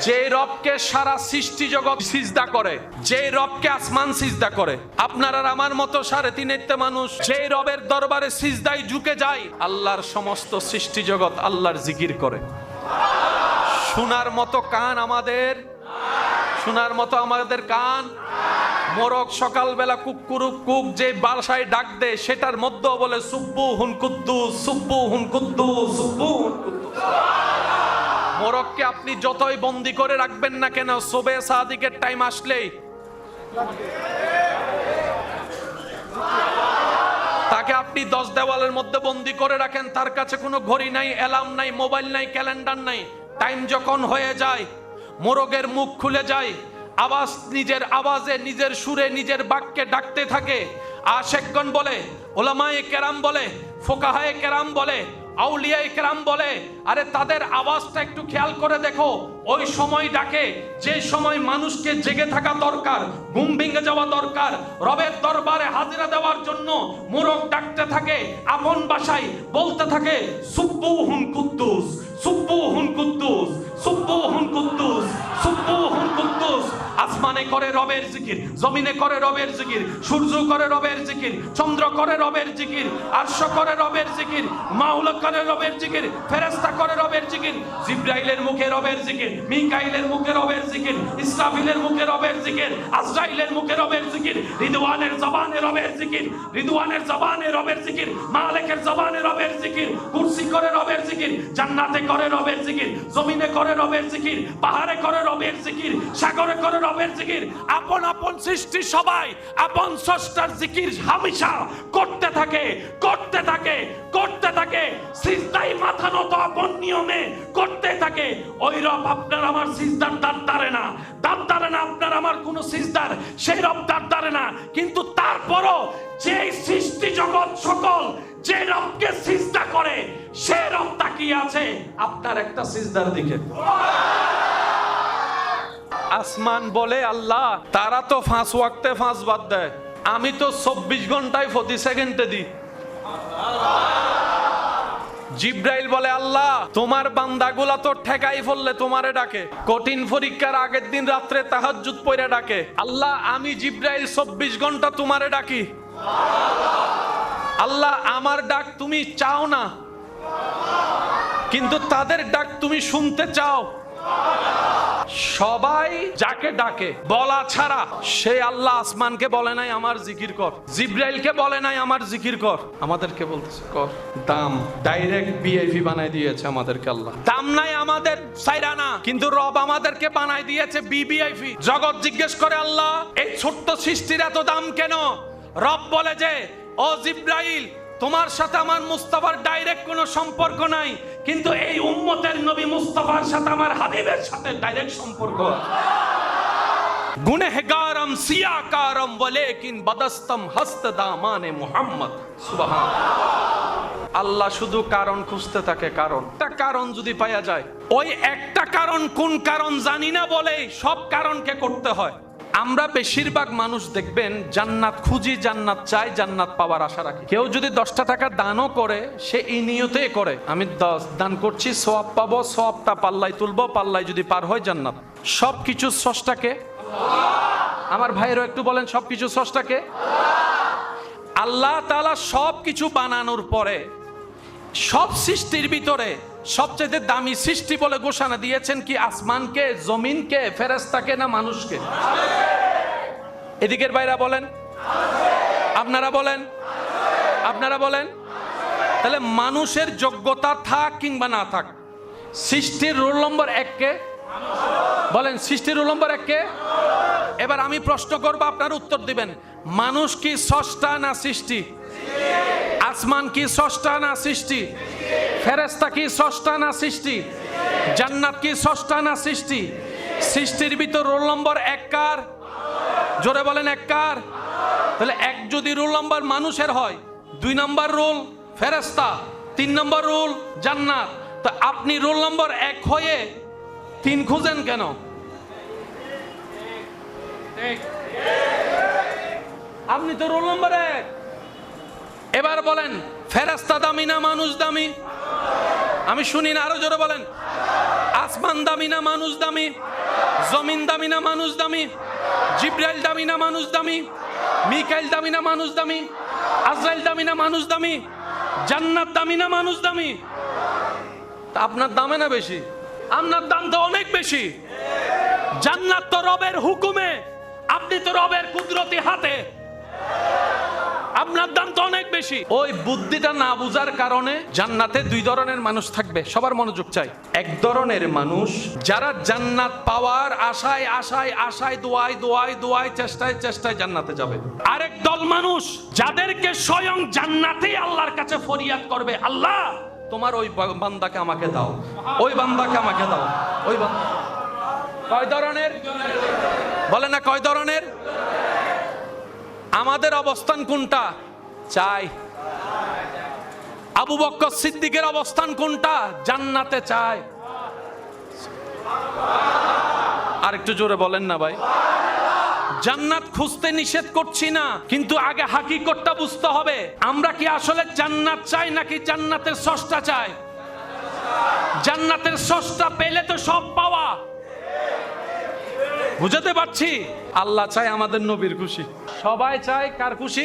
যে রবকে সারা সৃষ্টি জগৎ সিজদা করে, যে রবকে আসমান সিজদা করে, আপনার আর আমার মতো 3.5 মানুষ যে রবের দরবারে সিজদায় ঝুঁকে যায়, আল্লাহর সমস্ত সৃষ্টি জগৎ আল্লাহর জিকির করে। শোনার মতো কান আমাদের, শোনার মতো আমাদের কান। মোরগ সকালবেলা কুকুরুক কুক যে বাসায় ডাক দেয়, সেটার মধ্যেও বলে সুব্বুহুন কুদ্দুস, সুব্বুহুন কুদ্দুস, সুব্বুহুন কুদ্দুস। মোরগকে আপনি যতই বন্দি করে রাখবেন না কেন, সুবে সাদিকের টাইম আসলেই তাকে আপনি 10 দেওয়ালের মধ্যে বন্দি করে রাখেন, তার কাছে কোনো ঘড়ি নাই, অ্যালার্ম নাই, মোবাইল নাই, ক্যালেন্ডার নাই। টাইম যখন হয়ে যায়, মোরগের মুখ খুলে যায়, আওয়াজ নিজের আওয়াজে, নিজের সুরে, নিজের বাক্যে ডাকতে থাকে। আশেকগণ বলে, ওলামায়ে কেরাম বলে, ফোকাহায়ে কেরাম বলে, আউলিয়ায়ে কেরাম বলে, আরে তাদের আওয়াজটা একটু খেয়াল করে দেখো। ওই সময় ডাকে যে সময় মানুষকে জেগে থাকা দরকার, ঘুম ভেঙে যাওয়া দরকার, রবের দরবারে হাজিরা দেওয়ার জন্য মোরগ ডাকতে থাকে, আপন ভাষায় বলতে থাকে সুব্বুহুন কুদ্দুস, সুব্বুহুন কুদ্দুস, সুব্বুহুন কুদ্দুস, সুব্বুহুন কুদ্দুস। আসমানে করে রবের জিকির, জমিনে করে রবের জিকির, সূর্য করে রবের জিকির, চন্দ্র করে রবের জিকির, আরশ করে রবের জিকির, মাওলা করে রবের জিকির, ফেরেশতা করে রবের জিকির, জিবরাইলের মুখে রবের জিকির, মিকাইলের মুখে রবের জিকির, ইসরাফিলের মুখে রবের জিকির, আজরাইলের মুখে রবের জিকির, রিদওয়ানের জবানে রবের জিকির, রিদওয়ানের জবানে রবের জিকির, মালিকের জবানে রবের জিকির, কুরসি করে রবের জিকির, জান্নাতে করে রবের জিকির, জমিনে করে রবের জিকির, পাহাড়ে করে রবের জিকির, সাগরে করে রবের জিকির। আপন আপন সৃষ্টি সবাই আপন স্রষ্টার জিকির হামেশা করতে থাকে, করতে থাকে, করতে থাকে। সিজদায় মাথা নত আপন নিয়মে করতে থাকে। ওই রব আপনার আমার সিজদার দাঁত দাঁড়ে না, দাঁত দাঁড়ে না আপনার আমার কোন সিজদার, সেই রব দাঁত দাঁড়ে না। কিন্তু তারপরও যে সৃষ্টি জগৎ সকল যে রবকে সিজদা করে, সে রব তাকিয়ে আছে আপনার একটা সিজদার দিকে। আসমান বলে আল্লাহ তারা তো 5 ওয়াক্তে 5 বাদ দেয়, আমি তো 24 ঘন্টায় প্রতি সেকেন্ডে দিই। জিব্রাইল বলে আল্লাহ তোমার বান্দাগুলা তো ঠেকাই ফেললে তোমারে ডাকে, কঠিন পরীক্ষার আগের দিন রাত্রে তাহাজ্জুদ পড়ে ডাকে। আল্লাহ আমি জিব্রাইল 24 ঘন্টা তোমারে ডাকি, আল্লাহ আমার ডাক তুমি চাও না, কিন্তু তাদের ডাক তুমি শুনতে চাও। সবাই যাকে ডাকে বলা ছাড়া, সে আল্লাহ আসমানকে বলে নাই আমার জিকির কর, জিব্রাইলকে বলে নাই আমার জিকির কর, আমাদেরকে বলতেছে কর। দাম ডাইরেক্ট ভিআইপি বানাই দিয়েছে আমাদেরকে আল্লাহ, দাম নাই আমাদের সাইরা না, কিন্তু রব আমাদেরকে বানাই দিয়েছে ভিভিআইপি। জগৎ জিজ্ঞেস করে আল্লাহ এই ছোট্ট সৃষ্টির এত দাম কেন? রব বলে যে ও জিব্রাইল তোমার সাথে আমার মুস্তাফার ডাইরেক্ট কোনো সম্পর্ক নাই, কিন্তু এই উম্মতের নবী মুস্তাফার সাথে আমার হাবিবের সাথে ডাইরেক্ট সম্পর্ক। গুনহগারম সিয়াকারম ওয়ালাকিন বাদাস্তম হস্ত দামানে মুহাম্মদ। সুবহানাল্লাহ। আল্লাহ শুধু কারণ খুঁজতে থাকে, কারণ। একটা কারণ যদি পাওয়া যায়, ওই একটা কারণ কোন কারণ জানি না বলেই সব কারণকে করতে হয়। আমরা বেশিরভাগ মানুষ দেখবেন জান্নাত খুঁজি, জান্নাত চাই, জান্নাত পাওয়ার আশা রাখি। কেউ যদি 10টা টাকা দানও করে সে এই নিয়তে করে আমি 10 দান করছি সওয়াব পাবো, সওয়াবটা পাল্লাই তুলবো, পাল্লাই যদি পার হয় জান্নাত। সবকিছু স্রষ্টাকে আমার ভাইয়েরও একটু বলেন সবকিছু স্রষ্টাকে আল্লাহ তাআলা সবকিছু বানানোর পরে সব সৃষ্টির ভিতরে সবচেয়ে দামি সৃষ্টি বলে ঘোষণা দিয়েছেন কি আসমানকে, জমিনকে, ফেরেশতাকে না মানুষকে? এদিকের বাইরা বলেন, আপনারা বলেন, আপনারা বলেন। তাহলে মানুষের যোগ্যতা থাক কিংবা না থাক, সৃষ্টির রোল নম্বর 1 কে বলেন, সৃষ্টির রোল নম্বর 1 কে। এবার আমি প্রশ্ন করব, আপনারা উত্তর দিবেন। মানুষ কি স্রষ্টা না সৃষ্টি? আসমান কি স্রষ্টা না সৃষ্টি? ফেরেশতা কি স্রষ্টা না সৃষ্টি? জান্নাত কি স্রষ্টা না সৃষ্টি? সৃষ্টির ভিতর রোল নম্বর 1 কার? জোরে বলেন 1 কার? তাহলে 1 যদি রোল নম্বর মানুষের হয়, 2 নম্বর রোল ফেরেশতা, 3 নম্বর রোল জান্নাত। তো আপনি রোল নম্বর 1 হয়ে 3 খুঁজেন কেন? আপনি তো রোল নম্বর 1। এবার বলেন ফেরেশতা দামি না মানুষ দামি? আমি শুনি না, আরো জোরে বলেন। আসমান দামি না মানুষ দামি? জমিন দামি না মানুষ দামি? জিব্রাইল দামি না মানুষ দামি? মিকাইল দামি না মানুষ দামি? আজরাইল দামি না মানুষ দামি? জান্নাত দামি না মানুষ দামি? তা আপনার দামে না বেশি? আপনার দাম তো অনেক বেশি। জান্নাত তো রবের হুকুমে, আপনি তো রবের কুদরতি হাতে, আপনার দাম তো অনেক বেশি। ওই বুদ্ধিটা না বুঝার কারণে জান্নাতে 2 ধরনের মানুষ থাকবে, সবার মনোযোগ চাই। এক ধরনের মানুষ যারা জান্নাত পাওয়ার আশায় আশায় আশায় দোয়ায় দোয়ায় দোয়ায় চেষ্টায় চেষ্টায় জান্নাতে যাবে। আরেক দল মানুষ যাদেরকে স্বয়ং জান্নাতেই আল্লাহর কাছে ফরিয়াদ করবে, আল্লাহ তোমার ওই বান্দাকে আমাকে দাও, ওই বান্দাকে আমাকে দাও, ওই বান্দা। কয় ধরনের বলে না? কয় ধরনের? আমাদের অবস্থান কোনটা? চাই। আবু বকর সিদ্দিকের অবস্থান কোনটা? জান্নাতে চায়। আর একটু জোরে বলেন না ভাই। জান্নাত খুঁজতে নিষেধ করছি না, কিন্তু আগে হাকিকতটা বুঝতে হবে। আমরা কি আসলে জান্নাত চাই নাকি জান্নাতের স্রষ্টা চাই? জান্নাতের স্রষ্টা পেলে তো সব পাওয়া। বুঝাতে পারছি? আল্লাহ চায় আমাদের নবীর খুশি। সবাই চায় কার খুশি?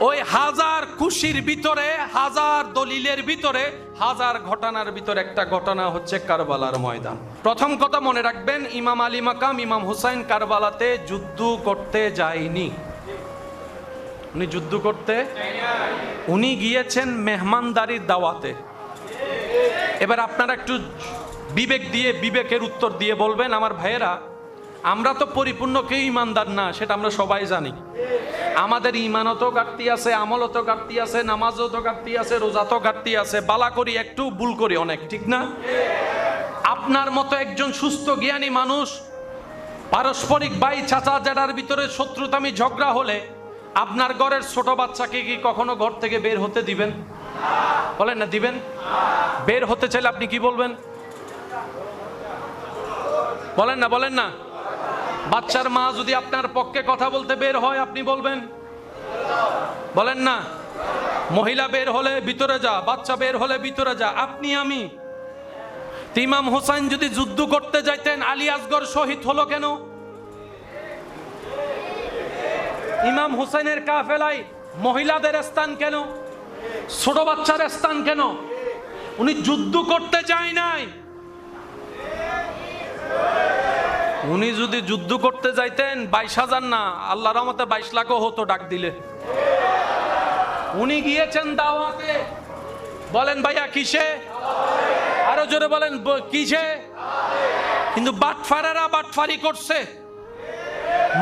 ওই 1000 খুশির ভিতরে, 1000 দলিলের ভিতরে, 1000 ঘটনার ভিতরে একটা ঘটনা হচ্ছে কারবালার ময়দান। প্রথম কথা মনে রাখবেন, ইমাম আলী মাকাম ইমাম হুসাইন কারবালাতে যুদ্ধ করতে যায়নি। উনি যুদ্ধ করতে, উনি গিয়েছেন মেহমানদারির দাওয়াতে। এবার আপনারা একটু বিবেক দিয়ে, বিবেকের উত্তর দিয়ে বলবেন, আমার ভাইয়েরা আমরা তো পরিপূর্ণ কেউ ইমানদার না, সেটা আমরা সবাই জানি। আমাদের ইমানও তো ঘাটতি আছে, আমলও তো ঘাটতি আছে, নামাজও তো ঘাটতি আছে, রোজা তো ঘাটতি আছে, বালা করি একটু, ভুল করি অনেক, ঠিক না? আপনার মতো একজন সুস্থ জ্ঞানী মানুষ পারস্পরিক ভাই চাচা জেঠার ভিতরে শত্রুতামি ঝগড়া হলে আপনার ঘরের ছোট বাচ্চাকে কি কখনো ঘর থেকে বের হতে দিবেন? বলেন না, দিবেন? বের হতে চাইলে আপনি কি বলবেন? বলেন না, বলেন না। বাচ্চার মা যদি আপনার পক্ষে কথা বলতে বের হয়, আপনি বলবেন? বলেন না। মহিলা বের হলে ভিতরে যা, বাচ্চা বের হলে ভিতরে যা, আপনি আমি। ইমাম হোসেন যদি যুদ্ধ করতে যাইতেন, আলী আসগর শহীদ হলো কেন? ইমাম হোসেনের কাফেলায় মহিলাদের স্থান কেন? ছোট বাচ্চার স্থান কেন? উনি যুদ্ধ করতে যায় নাই। উনি যদি যুদ্ধ করতে যাইতেন 22,000 না, আল্লাহর রহমতে 22 লাখও হতো ডাক দিলে। উনি গিয়েছেন দাওয়াতে। বলেন ভাইয়া কিসে? আরো জোরে বলেন কিসে? কিন্তু বাটফারেরা বাটফারি করছে,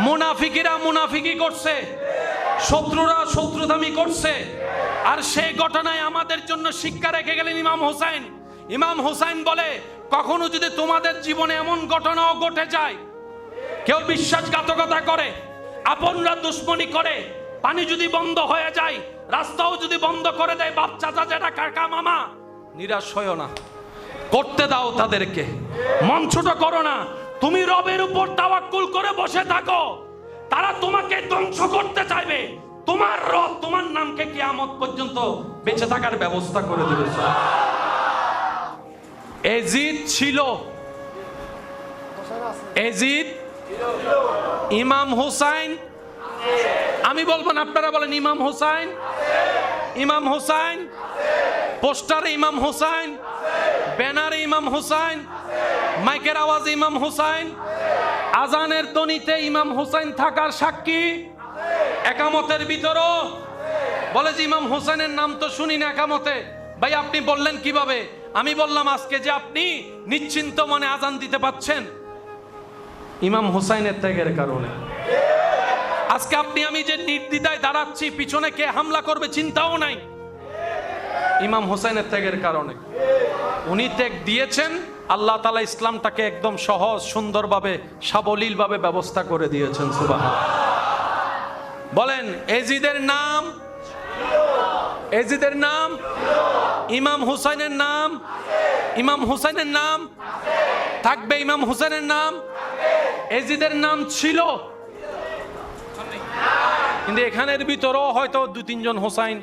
মুনাফিকিরা মুনাফিকি করছে, শত্রুরা শত্রুতামি করছে। আর সেই ঘটনায় আমাদের জন্য শিক্ষা রেখে গেলেন ইমাম হোসেন। ইমাম হোসেন বলে, কখনো যদি তোমাদের জীবনে এমন ঘটনাও ঘটে যায়, কেউ বিশ্বাসঘাতকতা করে, আপনরা দুশ্মনী করে, পানি যদি বন্ধ হয়ে যায়, রাস্তাও যদি বন্ধ করে দেয়, বাপ চাচা যেটা কাকা মামা, নিরাশ হয়ো না, করতে দাও তাদেরকে, মন ছোট করো না। তুমি রবের উপর তাওয়াক্কুল করে বসে থাকো। তারা তোমাকে ধ্বংস করতে চাইবে, তোমার রব তোমার নামকে কিয়ামত পর্যন্ত বেঁচে থাকার ব্যবস্থা করে দিবে। এজিদ ছিল, এজিদ, ইমাম হোসেন, আমি বলবো না, আপনারা বলেন ইমাম হোসেন, ইমাম হোসেন, পোস্টারে ইমাম হোসেন, ব্যানারে ইমাম হোসেন, মাইকের আওয়াজে ইমাম হোসেন, আজানের ধ্বনিতে ইমাম হোসেন থাকার সাক্ষী। একামতের ভিতরও বলে যে ইমাম হোসেনের নাম তো শুনি না একামতে। ভাই আপনি বললেন কিভাবে? আমি বললাম আজকে যে আপনি নিশ্চিন্ত মনে আজান দিতে পাচ্ছেন, ইমাম হোসেনের ত্যাগের কারণে। আজকে আপনি আমি যে নির্দ্বিধায় দাঁড়াচ্ছি, পিছনে কে হামলা করবে চিন্তাও নাই, ইমাম হোসেনের ত্যাগের কারণে। উনি ত্যাগ দিয়েছেন, আল্লাহ তাআলা ইসলামটাকে একদম সহজ সুন্দরভাবে সাবলীলভাবে ব্যবস্থা করে দিয়েছেন। সুবহানাল্লাহ। বলেন এজিদের নাম, এজিদের নাম, ইমাম হুসাইনের নাম, ইমাম হুসাইনের নাম থাকবে, ইমাম হুসাইনের নাম, এজিদের নাম ছিল, কিন্তু এখানের ভিতরেও হয়তো 2-3 জন হোসাইন।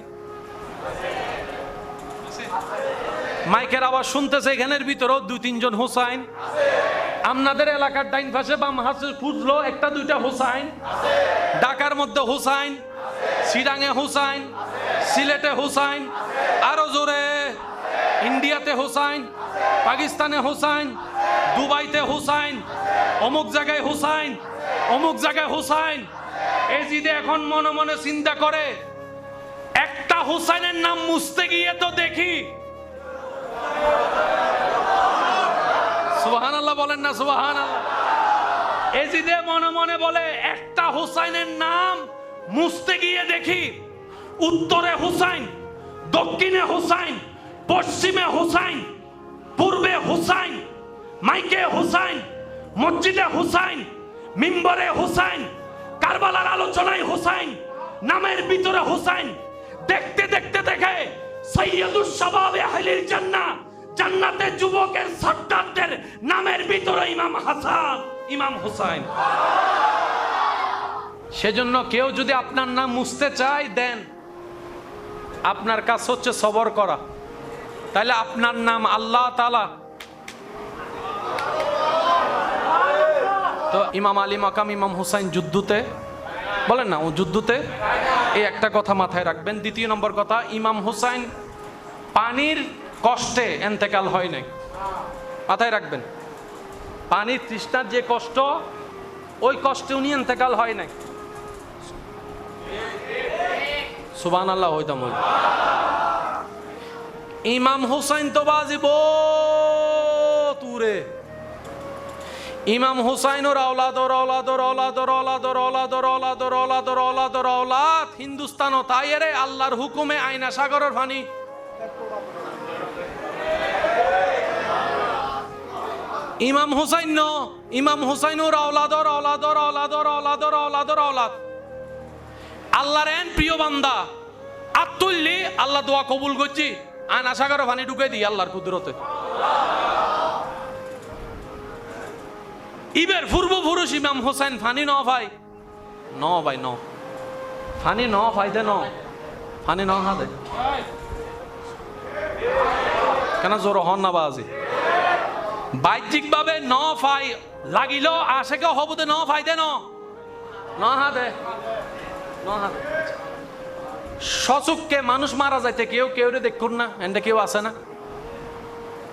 মাইকের আওয়াজ শুনতেছে, এখানের ভিতরেও 2-3 জন হোসাইন। আপনাদের এলাকার ডাইন পাশে বাম হাতে খুঁজলো 1-2টা হোসাইন। ঢাকার মধ্যে হোসাইন, চিরাঙে হোসাইন, সিলেটে হোসাইন, আরো জোরে ইন্ডিয়াতে হোসাইন, পাকিস্তানে হোসাইন, দুবাইতে হোসাইন, অমুক জায়গায় হোসাইন, অমুক জায়গায় হোসাইন। এজিদে এখন মনে মনে চিন্তা করে, একটা হোসাইনের নাম মুছতে গিয়ে তো দেখি, সুবহানাল্লাহ বলেন না সুবহানাল্লাহ। এজিদে মনে মনে বলে, একটা হোসাইনের নাম মুছতে গিয়ে দেখি উত্তরে হোসাইন, দক্ষিণে হোসাইন, পশ্চিমে হোসাইন, পূর্বে হোসাইন, মাইকে হোসাইন, মসজিদে হোসাইন, মিম্বরে হোসাইন, কারবালার আলোচনায় হোসাইন, নামের ভিতরে হোসাইন। দেখতে দেখতে দেখে সৈয়দুস শাবাবে আহলিল জান্নাহ, জান্নাতের যুবকের সর্দারদের নামের ভিতরে ইমাম হাসান, ইমাম হোসাইন। সেজন্য কেউ যদি আপনার নাম মুছতে চায় দেন, আপনার কাজ হচ্ছে সবর করা, তাহলে আপনার নাম আল্লাহ তাআলা। তো ইমাম আলী মাকাম ইমাম হুসাইন যুদ্ধতে, বলেন না ও যুদ্ধতে, এই একটা কথা মাথায় রাখবেন। দ্বিতীয় নম্বর কথা, ইমাম হুসাইন পানির কষ্টে এন্তেকাল হয় নাই, মাথায় রাখবেন। পানির তৃষ্ণার যে কষ্ট, ওই কষ্টে উনি এন্তেকাল হয় নাই। সুবহানাল্লাহ হইতাম হই। ইমাম হুসাইন তো বাজিব তুরে, ইমাম হুসাইনের আওলাদর আওলাদর আওলাদর আওলাদর আওলাদর আওলাদর আওলাদর আওলাদর আওলাদ হিন্দুস্তান ও তাইরে আল্লাহর হুকুমে আইনা সাগরের পানি। ইমাম হুসাইন ন, ইমাম হুসাইনের আওলাদর আওলাদর আওলাদর আওলাদর আওলাদর আওলাদ আল্লাহর এন প্রিয় বান্দা আত্তুল্লি আল্লাহ দোয়া কবুল করছি, আইনা সাগরের পানি ঢুকে দিই আল্লাহর কুদরতে। ইবের পূর্বপুরুষ ইমাম হোসেন ফানি ন ভাই ন ভাই ন ফানি ন ভাই দে ন ফানি ন হা দে কেন জোর হন না বাজি বাহ্যিক ভাবে ন ফাই লাগিল আশেকে হবুদে ন ফাই দে ন হা দে ন হা দে সচুককে মানুষ মারা যাইতে কেউ কেউ দেখুন না এন্ডে কেউ আছে না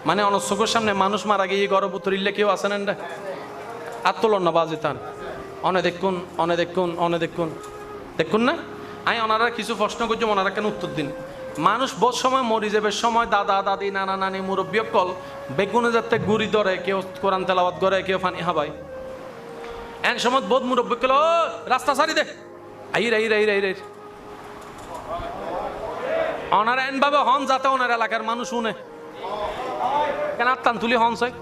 মানে অনচকুর সামনে মানুষ মারা গিয়ে গর্ব উতরিলে কেউ আছে না এন্ডে আর তোলন না বাজি তান অনে দেখুন অনে দেখুন অনে দেখুন দেখুন না আমি ওনারা কিছু প্রশ্ন করছি ওনারা কেন উত্তর দিন মানুষ বহু সময় মরি যাবে সময় দাদা দাদি নানা নানি মুরব্বী কল বেগুনে যাতে গুড়ি ধরে কেউ কোরআন তেলাওয়াত করে কেউ ফানি হাবাই এন সময় বহুত মুরব্বী কল রাস্তা সারি দে আইর আইর আইর আইর আইর ওনারা এন ভাবে হন যাতে ওনার এলাকার মানুষ শুনে কেন আত্মান তুলি হন চাই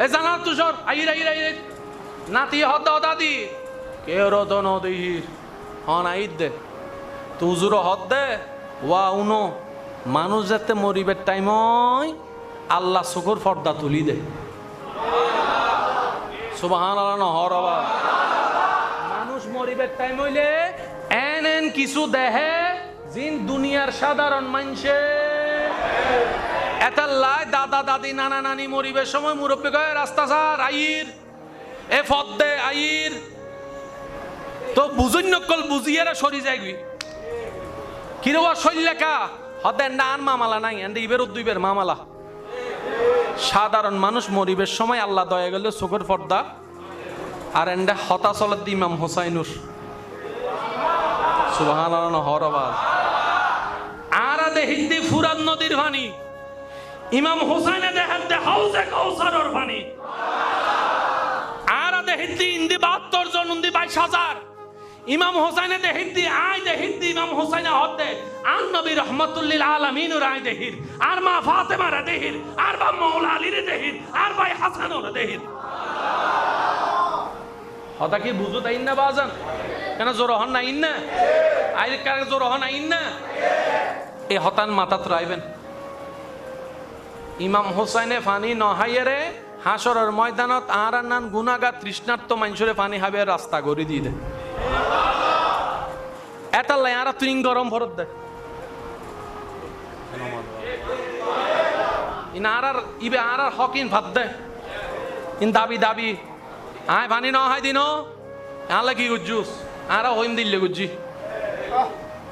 এ জানা তুষর আইর আইর আইর নাতি হদ দাদি কেউ রদ নদীর হন আইর দে তুজুর হদ দে ওয়া উনো মানুষ যাতে মরিবের টাইম আল্লাহ চকুর পর্দা তুলি দে সুবহানাল্লাহ নহর আবার মানুষ মরিবের টাইম হইলে এন এন কিছু দেহে জিন দুনিয়ার সাধারণ মানুষে এতাল্লাই দাদা দাদি নানা নানি মরিবের সময় মুরব্বী কয় রাস্তা সার আইর এ ফদ দে আইর তো বুঝুন নকল বুঝিয়ে সরি যাইবি কিরবা শৈলেখা হদে নান মামালা নাই এন্ডে ইবের উদ্দুইবের মামালা সাধারণ মানুষ মরিবের সময় আল্লাহ দয়া গেল চোখের পর্দা আর এন্ডে হতা চলত ইমাম হোসাইনুর সুবহানাল্লাহ হরবাজ আর দে হিন্দি ফুরান নদীর পানি ইমাম হোসাইনে দেখেন দে হাউজে কাউসারর পানি আর দে হিন্দি ইন্দি 72 জন উন্দি 22,000 ইমাম হোসাইনে দে হিন্দি আয় দে হিন্দি ইমাম হোসাইনে হদে আন নবী রহমাতুল্লিল আলামিন রায় দেহির আর মা ফাতেমা রে দেহির আর বা মাওলা আলী রে দেহির আর ভাই হাসান রে দেহির হতা কি বুঝু তাই না বাজান কেন জোর হন না ইন্না আই কার জোর হন না ইন্না এ হতান মাথাত রাইবেন ইমাম হোসাইনে ফানি নহাইরে হাসরের ময়দানত আর নান গুনাহগার তৃষ্ণার্ত মানুষরে পানি হাবে রাস্তা গড়ি দিয়ে দে এতাল্লাই আর তুই গরম ভরত দে ইনা আর ইবে আর হকিন ভাত দে ইন দাবি দাবি আয় পানি নহাই দিন আলে কি গুজ্জুস আর হইম দিল্লে গুজ্জি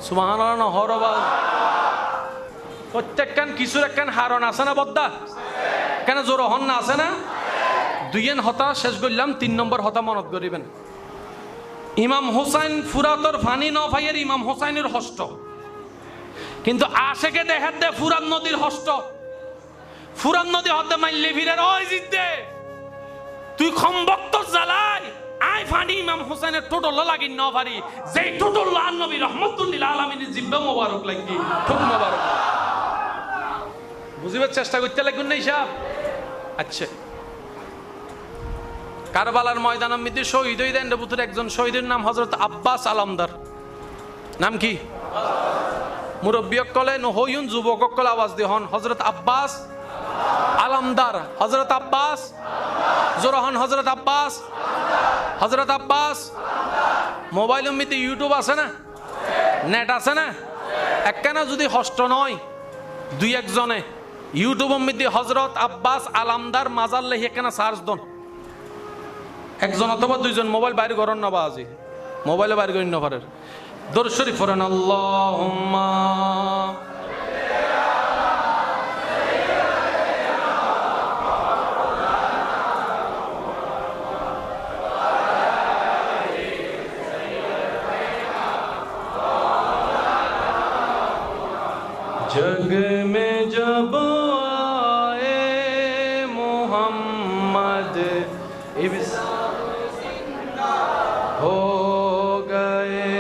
সুবহানাল্লাহ হরবাল প্রত্যেকখান কিছুর একখান হারণ আছে না বদ্দা কেন জোর হন না আছে না দুইয়েন হতা শেষ করলাম 3 নম্বর হতা মনত করিবেন ইমাম হোসাইন ফুরাতর ফানি ন ভাইয়ের ইমাম হোসাইনের হস্ত কিন্তু আশেকে দেখেন দে ফুরান নদীর হস্ত ফুরান নদী হতে মাইলে ফিরের ওই জিদ্দে তুই খম্বক্ত জ্বালাই আই ফানি ইমাম হোসেনের টোটল লাগিন ন পারি যেই টোটল আন নবী রহমাতুল্লিল আলামিনের জিব্বা মোবারক লাগি খুব মোবারক বুঝিবার চেষ্টা করতে লাগুন নাই সাহেব আচ্ছা কারবালার ময়দানের মধ্যে শহীদ হই দেন বুতুর একজন শহীদের নাম হযরত আব্বাস আলামদার নাম কি মুরব্বী কলে নহয়ুন যুবক কলে আওয়াজ দি হন হযরত আব্বাস আলামদার হযরত আব্বাস জোরহন হযরত আব্বাস হযরত আব্বাস মোবাইলের মধ্যে ইউটিউব আছে না নেট আছে না একখানা যদি হস্ত নয় দুই একজনে ইউটিউবের মধ্যে হযরত আব্বাস আলামদার মাজার লেখে একখানা সার্চ দন একজন অথবা দুইজন মোবাইল বাইরে করেন না বাজি মোবাইলে বাইরে করেন না পারেন দরুদ শরীফ পড়েন আল্লাহুম্মা जग में जब आए मोहम्मद हो गए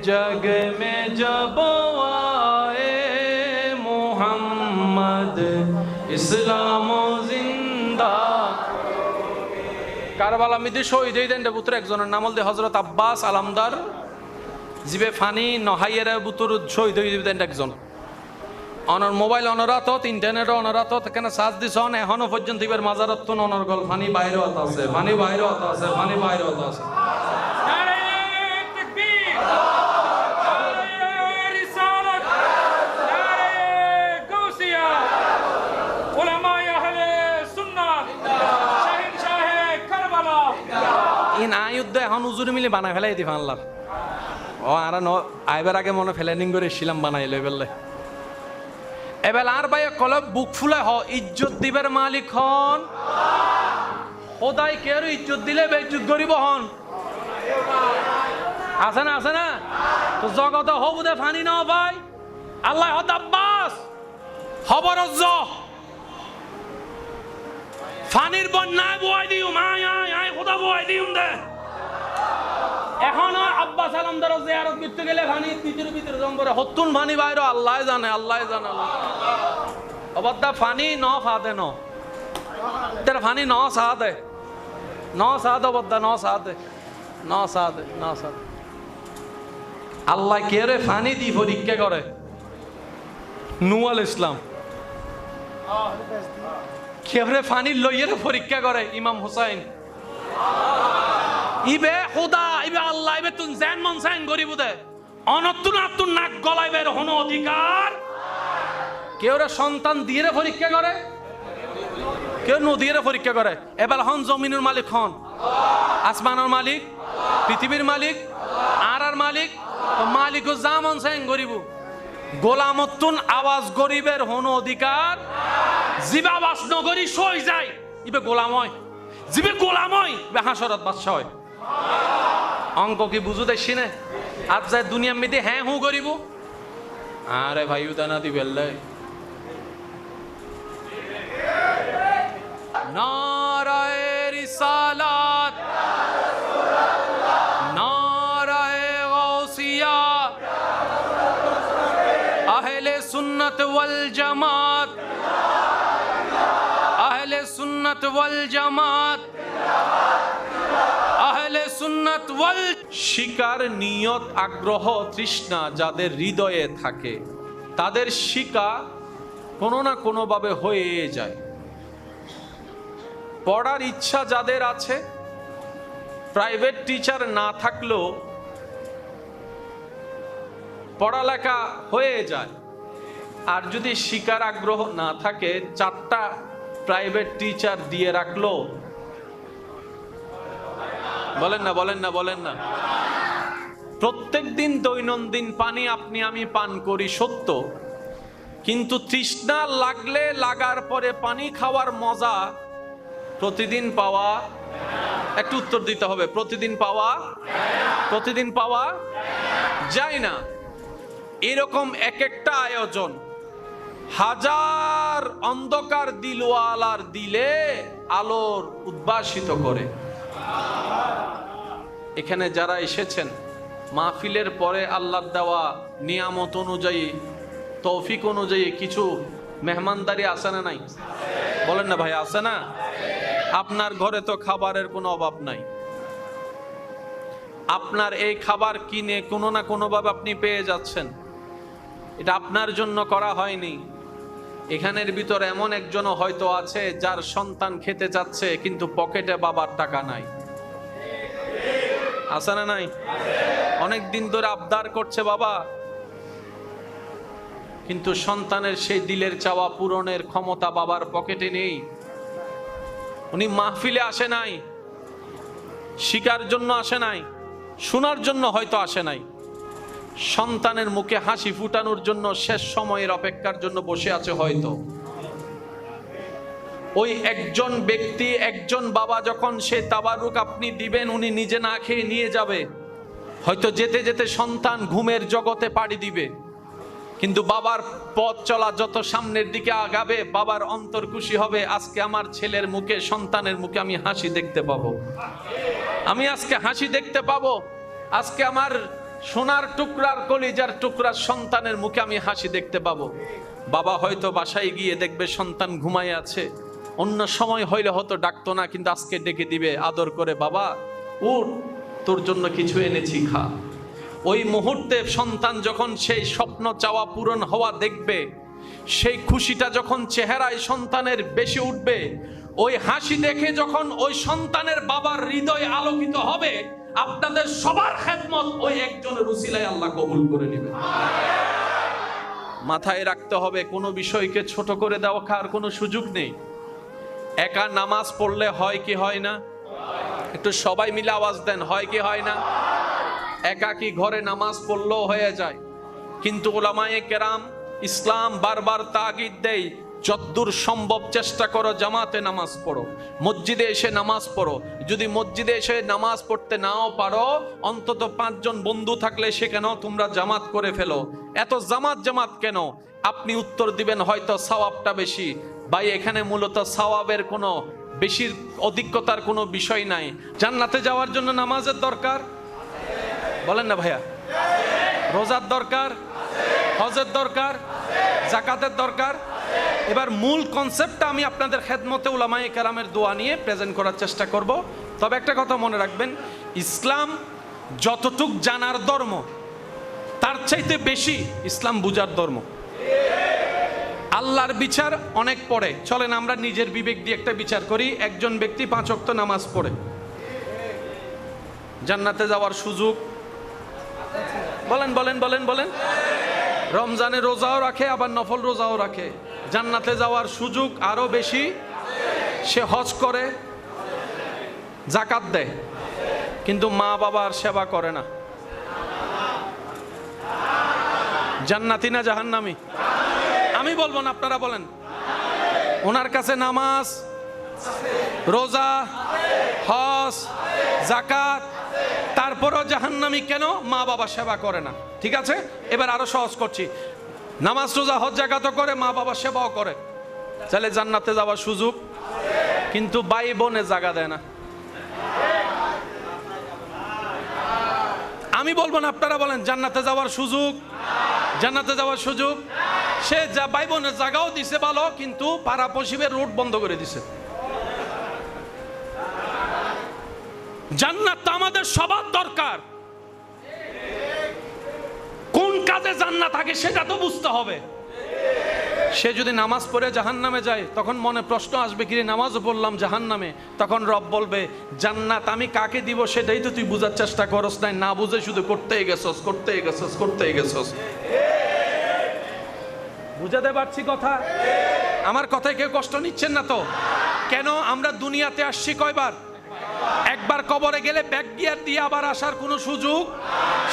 जग में जब आए मोहम्मद इस्लाम जिंदा কারবালা মিদি শহীদ হইতেন পুত্র একজনের নাম হল হযরত আব্বাস আলামদার জিবে ফানি নহাইয়ের বুতুর শহীদ হয়ে যাবেন একজন অনর মোবাইল অনরাত ইন্টারনেট অনরাত কেন চার্জ দিছ এখনো পর্যন্ত ইবার মাজারত অনর্গল ফানি বাইরে আছে ফানি বাইরে আছে ফানি বাইরে আছে নারে তাকবীর নারে রিসালাত নারে গাউসিয়া উলামায়ে আহলে সুন্নাত শাহিনশাহে কারবালা ইন আয়ুদ্ধ এখন উজুর মিলে বানাই ফেলাই দি ফানলার ও আর আইবার আগে মনে প্ল্যানিং করে ছিলাম বানাই লই বললে এবার আর ভাই কলব বুক ফুলে হ ইজ্জত দিবের মালিক হন খোদাই কে আর ইজ্জত দিলে বেইজ্জত করিব হন আছে না তো জগত হবুদে ফানি না ভাই আল্লাহ হদ আব্বাস খবর ফানির বন্যায় বয় দিও আয় খোদা বয় দিও দে এখনো আব্বাস আলমদার জিয়ারত করতে গেলে ফানি ভিতরে জম্বরে হতুন ফানি বাইরে আল্লাহ জানে অবদ্দা ফানি ন ফাদে ন তের ফানি ন সাদে অবদ্দা ন সাদে আল্লাহ কে রে ফানি দি পরীক্ষা করে নুয়াল ইসলাম কে রে ফানি লইয়ে পরীক্ষা করে ইমাম হুসাইন ইবে খুদা ইবে আল্লাহ ইবে তুন জান মন সাইন গরিব দে অনতুন নাক গলাইবের হন অধিকার কেউ রে সন্তান দিয়ে পরীক্ষা করে কেউ নদীর পরীক্ষা করে এবার হন জমিনের মালিক হন আসমানের মালিক পৃথিবীর মালিক আর মালিক মালিক যা মন সাইন গরিব গোলামতুন আওয়াজ গরিবের হন অধিকার জিবা বাস নগরী সই যায় ইবে গোলাময় জিবে গোলাময় ইবে হাসরত বাদশা হয় অঙ্ক কি বুঝু দেখছি না আজ যায় দুনিয়া মেয়েতে হ্যাঁ হু করিব আরে ভাই উদানা দি বেললে নারায়ে রিসালাত নারায়ে গাউসিয়া আহলে সুন্নাত ওয়াল জামাত আহলে সুন্নাত ওয়াল জামাত আহলে সুন্নাত ওয়াল শিকার নিয়ত আগ্রহ তৃষ্ণা যাদের হৃদয়ে থাকে তাদের শিকা কোনো না কোনো ভাবে হয়ে যায় পড়ার ইচ্ছা যাদের আছে প্রাইভেট টিচার না থাকলেও পড়ালেখা হয়ে যায় আর যদি শিকার আগ্রহ না থাকে 4টা প্রাইভেট টিচার দিয়ে রাখলো বলেন না প্রত্যেক দিন দৈনন্দিন পানি আপনি আমি পান করি সত্য কিন্তু তৃষ্ণা লাগলে লাগার পরে পানি খাওয়ার মজা প্রতিদিন পাওয়া একটু উত্তর দিতে হবে প্রতিদিন পাওয়া যায় না এরকম এক একটা আয়োজন হাজার অন্ধকার দিলওয়ালার দিলে আলোর উদ্ভাসিত করে এখানে যারা এসেছেন মাহফিলের পরে আল্লাহর দেওয়া নিয়ামত অনুযায়ী তৌফিক অনুযায়ী কিছু মেহমানদারি আছে না নাই বলেন না ভাই আছে না আপনার ঘরে তো খাবারের কোনো অভাব নাই আপনার এই খাবার কিনে কোনো না কোনো ভাবে আপনি পেয়ে যাচ্ছেন এটা আপনার জন্য করা হয়নি এখানের ভিতরে এমন একজনও হয়তো আছে যার সন্তান খেতে যাচ্ছে কিন্তু পকেটে বাবার টাকা নাই আছে না নাই অনেক দিন ধরে আবদার করছে বাবা কিন্তু সন্তানের সেই দিলের চাওয়া পূরণের ক্ষমতা বাবার পকেটে নেই উনি মাহফিলে আসে নাই শিকার জন্য আসে নাই শোনার জন্য হয়তো আসে নাই সন্তানের মুখে হাসি ফুটানোর জন্য শেষ সময়ের অপেক্ষার জন্য বসে আছে হয়তো ওই একজন ব্যক্তি একজন বাবা যখন সে তাবারুক আপনি দিবেন উনি নিজে না খেয়ে নিয়ে যাবে হয়তো যেতে যেতে সন্তান ঘুমের জগতে পাড়ি দিবে কিন্তু বাবার পথ চলা যত সামনের দিকে আগাবে বাবার অন্তর খুশি হবে আজকে আমার ছেলের মুখে সন্তানের মুখে আমি হাসি দেখতে পাবো আজকে আমার সোনার টুকরার কলিজার টুকরার সন্তানের মুখে আমি হাসি দেখতে পাবো বাবা হয়তো বাসায় গিয়ে দেখবে সন্তান ঘুমায় আছে অন্য সময় হইলে হয়তো ডাকতো না কিন্তু আজকে ডেকে দিবে আদর করে বাবা উঠ তোর জন্য কিছু এনেছি খা ওই মুহূর্তে সন্তান যখন সেই স্বপ্ন চাওয়া পূরণ হওয়া দেখবে সেই খুশিটা যখন চেহারায় সন্তানের বেশি উঠবে, ওই হাসি দেখে যখন ওই সন্তানের বাবার হৃদয় আলোকিত হবে, আপনাদের সবার খেদমত ওই একজনের উসিলায় আল্লাহ কবুল করে নেবে। মাথায় রাখতে হবে, কোনো বিষয়কে ছোট করে দেওয়ার কোনো সুযোগ নেই। একা নামাজ পড়লে হয় কি হয় না? একটু সবাই মিলে আওয়াজ দেন, হয় কি হয় না? একাকি ঘরে নামাজ পড়লেও হয়ে যায়, কিন্তু উলামায়ে কেরাম ইসলাম বারবার তাগিদ দেয়, যতদূর সম্ভব চেষ্টা করো জামাতে নামাজ পড়ো, মসজিদে এসে নামাজ পড়ো। যদি মসজিদে এসে নামাজ পড়তে নাও পারো, অন্তত 5 জন বন্ধু থাকলে সেখানেও তোমরা জামাত করে ফেলো। এত জামাত কেন? আপনি উত্তর দিবেন হয়তো সওয়াবটা বেশি। ভাই, এখানে মূলত সওয়াবের কোনো বেশির অধিকতার কোনো বিষয় নাই। জান্নাতে যাওয়ার জন্য নামাজের দরকার, বলেন না ভাইয়া? রোজার দরকার, হজের দরকার, যাকাতের দরকার। এবার মূল কনসেপ্টটা আমি আপনাদের খেদমতে উলামায়ে কেরামের দোয়া নিয়ে প্রেজেন্ট করার চেষ্টা করব। তবে একটা কথা মনে রাখবেন, ইসলাম যতটুক জানার ধর্ম, তার চাইতে বেশি ইসলাম বুঝার ধর্ম। আল্লাহর বিচার অনেক পড়ে। চলেন আমরা নিজের বিবেক দিয়ে একটা বিচার করি। একজন ব্যক্তি 5 ওয়াক্ত নামাজ পড়ে, জান্নাতে যাওয়ার সুযোগ, বলেন বলেন বলেন বলেন। রমজানে রোজাও রাখে, আবার নফল রোজাও রাখে, জান্নাতে যাওয়ার সুযোগ আরো বেশি। সে হজ করে, যাকাত দেয়, কিন্তু মা বাবার সেবা করে না। জান্নাতি না জাহান্নামী? আমি বলবো না, আপনারা বলেন। ওনার কাছে নামাজ, রোজা, হজ, যাকাত, তারপরও জাহান্নামী কেন? মা বাবা সেবা করে না। ঠিক আছে, এবার আরো সহজ করছি। নামাজ, রোজা, হজ, যাকাতও করে, মা বাবা সেবাও করে, তাহলে জান্নাতে যাওয়ার সুযোগ। কিন্তু ভাই বোনে জায়গা দেয় না। আমি বলবো না, আপনারা বলেন। জান্নাতে যাওয়ার সুযোগ, জান্নাতে যাওয়ার সুযোগ। সে যা ভাই বোনের জায়গাও দিছে ভালো, কিন্তু পাড়া পশ্চিমের রোড বন্ধ করে দিছে। জান্নাত আমাদের সবার দরকার। কোন কাজে জান্নাত থাকে সেটা তো বুঝতে হবে। সে যদি নামাজ পড়ে জাহান্নামে যায়, তখন মনে প্রশ্ন আসবে, কি রে নামাজও পড়লাম জাহান্নামে। তখন রব বলবে, জান্নাত আমি কাকে দিব সেটাই তো তুই বুঝার চেষ্টা করস নাই, না বুঝে শুধু করতেই গেছস, করতেই গেছস, করতেই গেছস। বুঝাতে পারছি কথা? আমার কথায় কেউ কষ্ট নিচ্ছেন না তো? কেন আমরা দুনিয়াতে আসছি কয়বার? একবার। কবরে গেলে ব্যাক গিয়ার দিয়ে আবার আসার কোনো সুযোগ।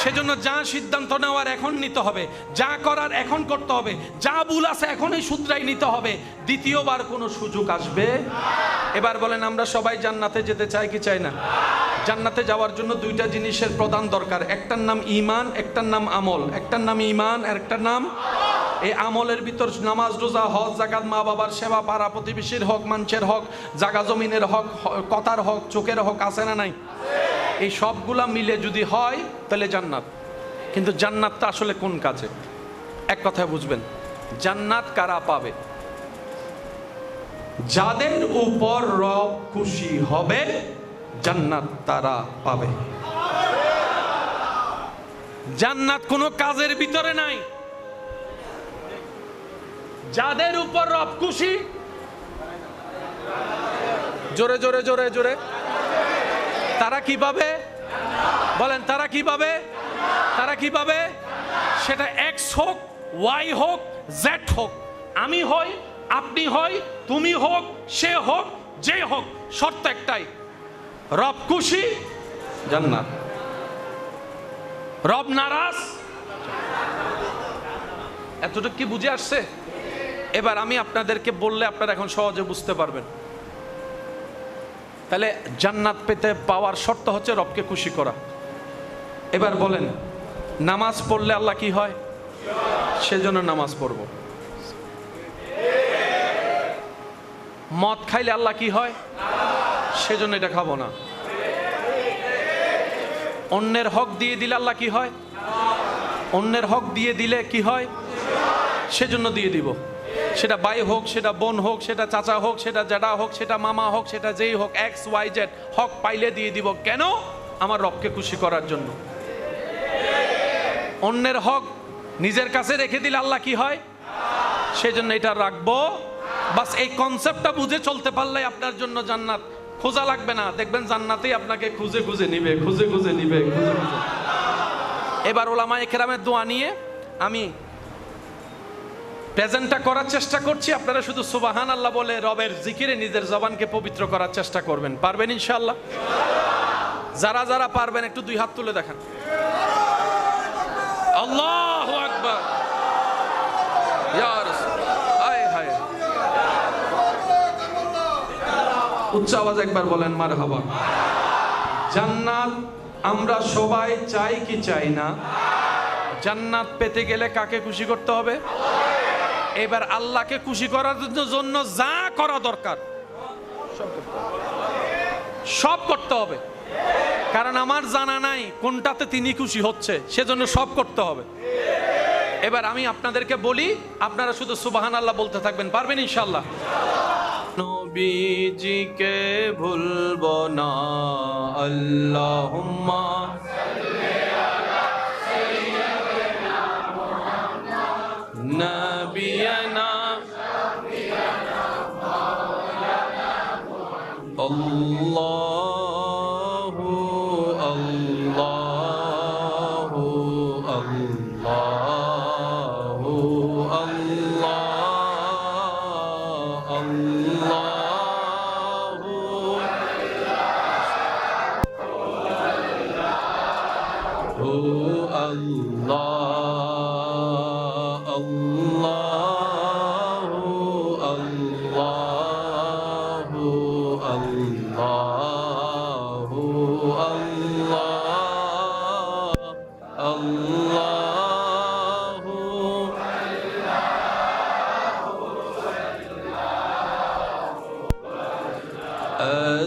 সেজন্য যা সিদ্ধান্ত নেওয়ার এখন নিতে হবে, যা করার এখন করতে হবে, যা ভুল আছে এখনই শুধরাই নিতে হবে। দ্বিতীয়বার কোনো সুযোগ আসবে? এবার বলেন, আমরা সবাই জান্নাতে যেতে চাই কি চাই না? জান্নাতে যাওয়ার জন্য 2টা জিনিসের প্রধান দরকার। একটার নাম ঈমান, একটার নাম আমল। একটার নাম ঈমান, আর একটার নাম। এই আমলের ভিতর নামাজ, রোজা, হজ, যাকাত, মা বাবার সেবা, পাড়া প্রতিবেশীর হক, মানুষের হক, জাগা জমিনের হক, কথার হক, চোখের হক আছে না নাই? এই সবগুলা মিলে যদি হয় তাহলে জান্নাত। কিন্তু জান্নাতটা আসলে কোন কাজে? এক কথায় বুঝবেন, জান্নাত কারা পাবে? যাদের উপর রব খুশি হবে, জান্নাত তারা পাবে। জান্নাত কোনো কাজের ভিতরে নাই। যাদের উপর রব খুশি, জোরে জোরে জোরে জোরে, তারা কি পাবে? বলেন, তারা কি পাবে? তারা কি পাবে? সেটা এক্স হোক, ওয়াই হোক, জেড হোক, আমি হই, আপনি হই, তুমি হোক, সে হোক, যে হোক, শর্ত একটাই, রব খুশি, জান্নাত। রব নারাজ। এতটুকু কি বুঝে আসছে? এবার আমি আপনাদেরকে বললে আপনারা এখন সহজে বুঝতে পারবেন। তাহলে জান্নাত পেতে পাওয়ার শর্ত হচ্ছে রবকে খুশি করা। এবার বলেন, নামাজ পড়লে আল্লাহ কি হয়? সেজন্য নামাজ পড়ব। মদ খাইলে আল্লাহ কি হয়? সেজন্য এটা খাবো না। অন্যের হক দিয়ে দিলে আল্লাহ কি হয়? অন্যের হক দিয়ে দিলে কি হয়? সেজন্য দিয়ে দিব। সেটা ভাই হোক, সেটা বোন হোক, সেটা চাচা হোক, সেটা জ্যাঠা হোক, সেটা মামা হোক, সেটা যেই হোক, এক্স ওয়াই জেড, হক পাইলে দিয়ে দিব। কেন? আমার রবকে খুশি করার জন্য। অন্যের হক নিজের কাছে রেখে দিলে আল্লাহ কি হয়? সেই জন্য এটা রাখবো। বাস এই কনসেপ্টটা বুঝে চলতে পারলে আপনার জন্য জান্নাত খোঁজা লাগবে না, দেখবেন জান্নাতেই আপনাকে খুঁজে খুঁজে নিবে, খুঁজে খুঁজে নিবে, খুঁজে খুঁজে। এবার ওলামায়ে কেরামের দোয়া নিয়ে আমি প্রেজেন্টটা করার চেষ্টা করছি। আপনারা শুধু সুবহানাল্লাহ বলে রবের জিকিরে নিজের জবানকে পবিত্র করার চেষ্টা করবেন। পারবেন ইনশাআল্লাহ? যারা যারা পারবেন একটু দুই হাত তুলে দেখান। আল্লাহু আকবার। ইয়া রাসূল, হায় হায়। উচ্চ আওয়াজ একবার বলেন মারহাবা। জান্নাত আমরা সবাই চাই কি চাই না? জান্নাত পেতে গেলে কাকে খুশি করতে হবে? এবার আল্লাহকে খুশি করার জন্য যা করা দরকার সব করতে হবে, কারণ আমার জানা নাই কোনটাতে তিনি খুশি হচ্ছে, সেজন্য সব করতে হবে। এবার আমি আপনাদেরকে বলি, আপনারা শুধু সুবহানাল্লাহ বলতে থাকবেন। পারবেন ইনশাআল্লাহ? নবীজিকে ভুলবো না, আল্লাহুম্মা নবিয়ানা আল্লাহু আল্লাহু আল্লাহু আল্লাহ আল্লাহু আল্লাহ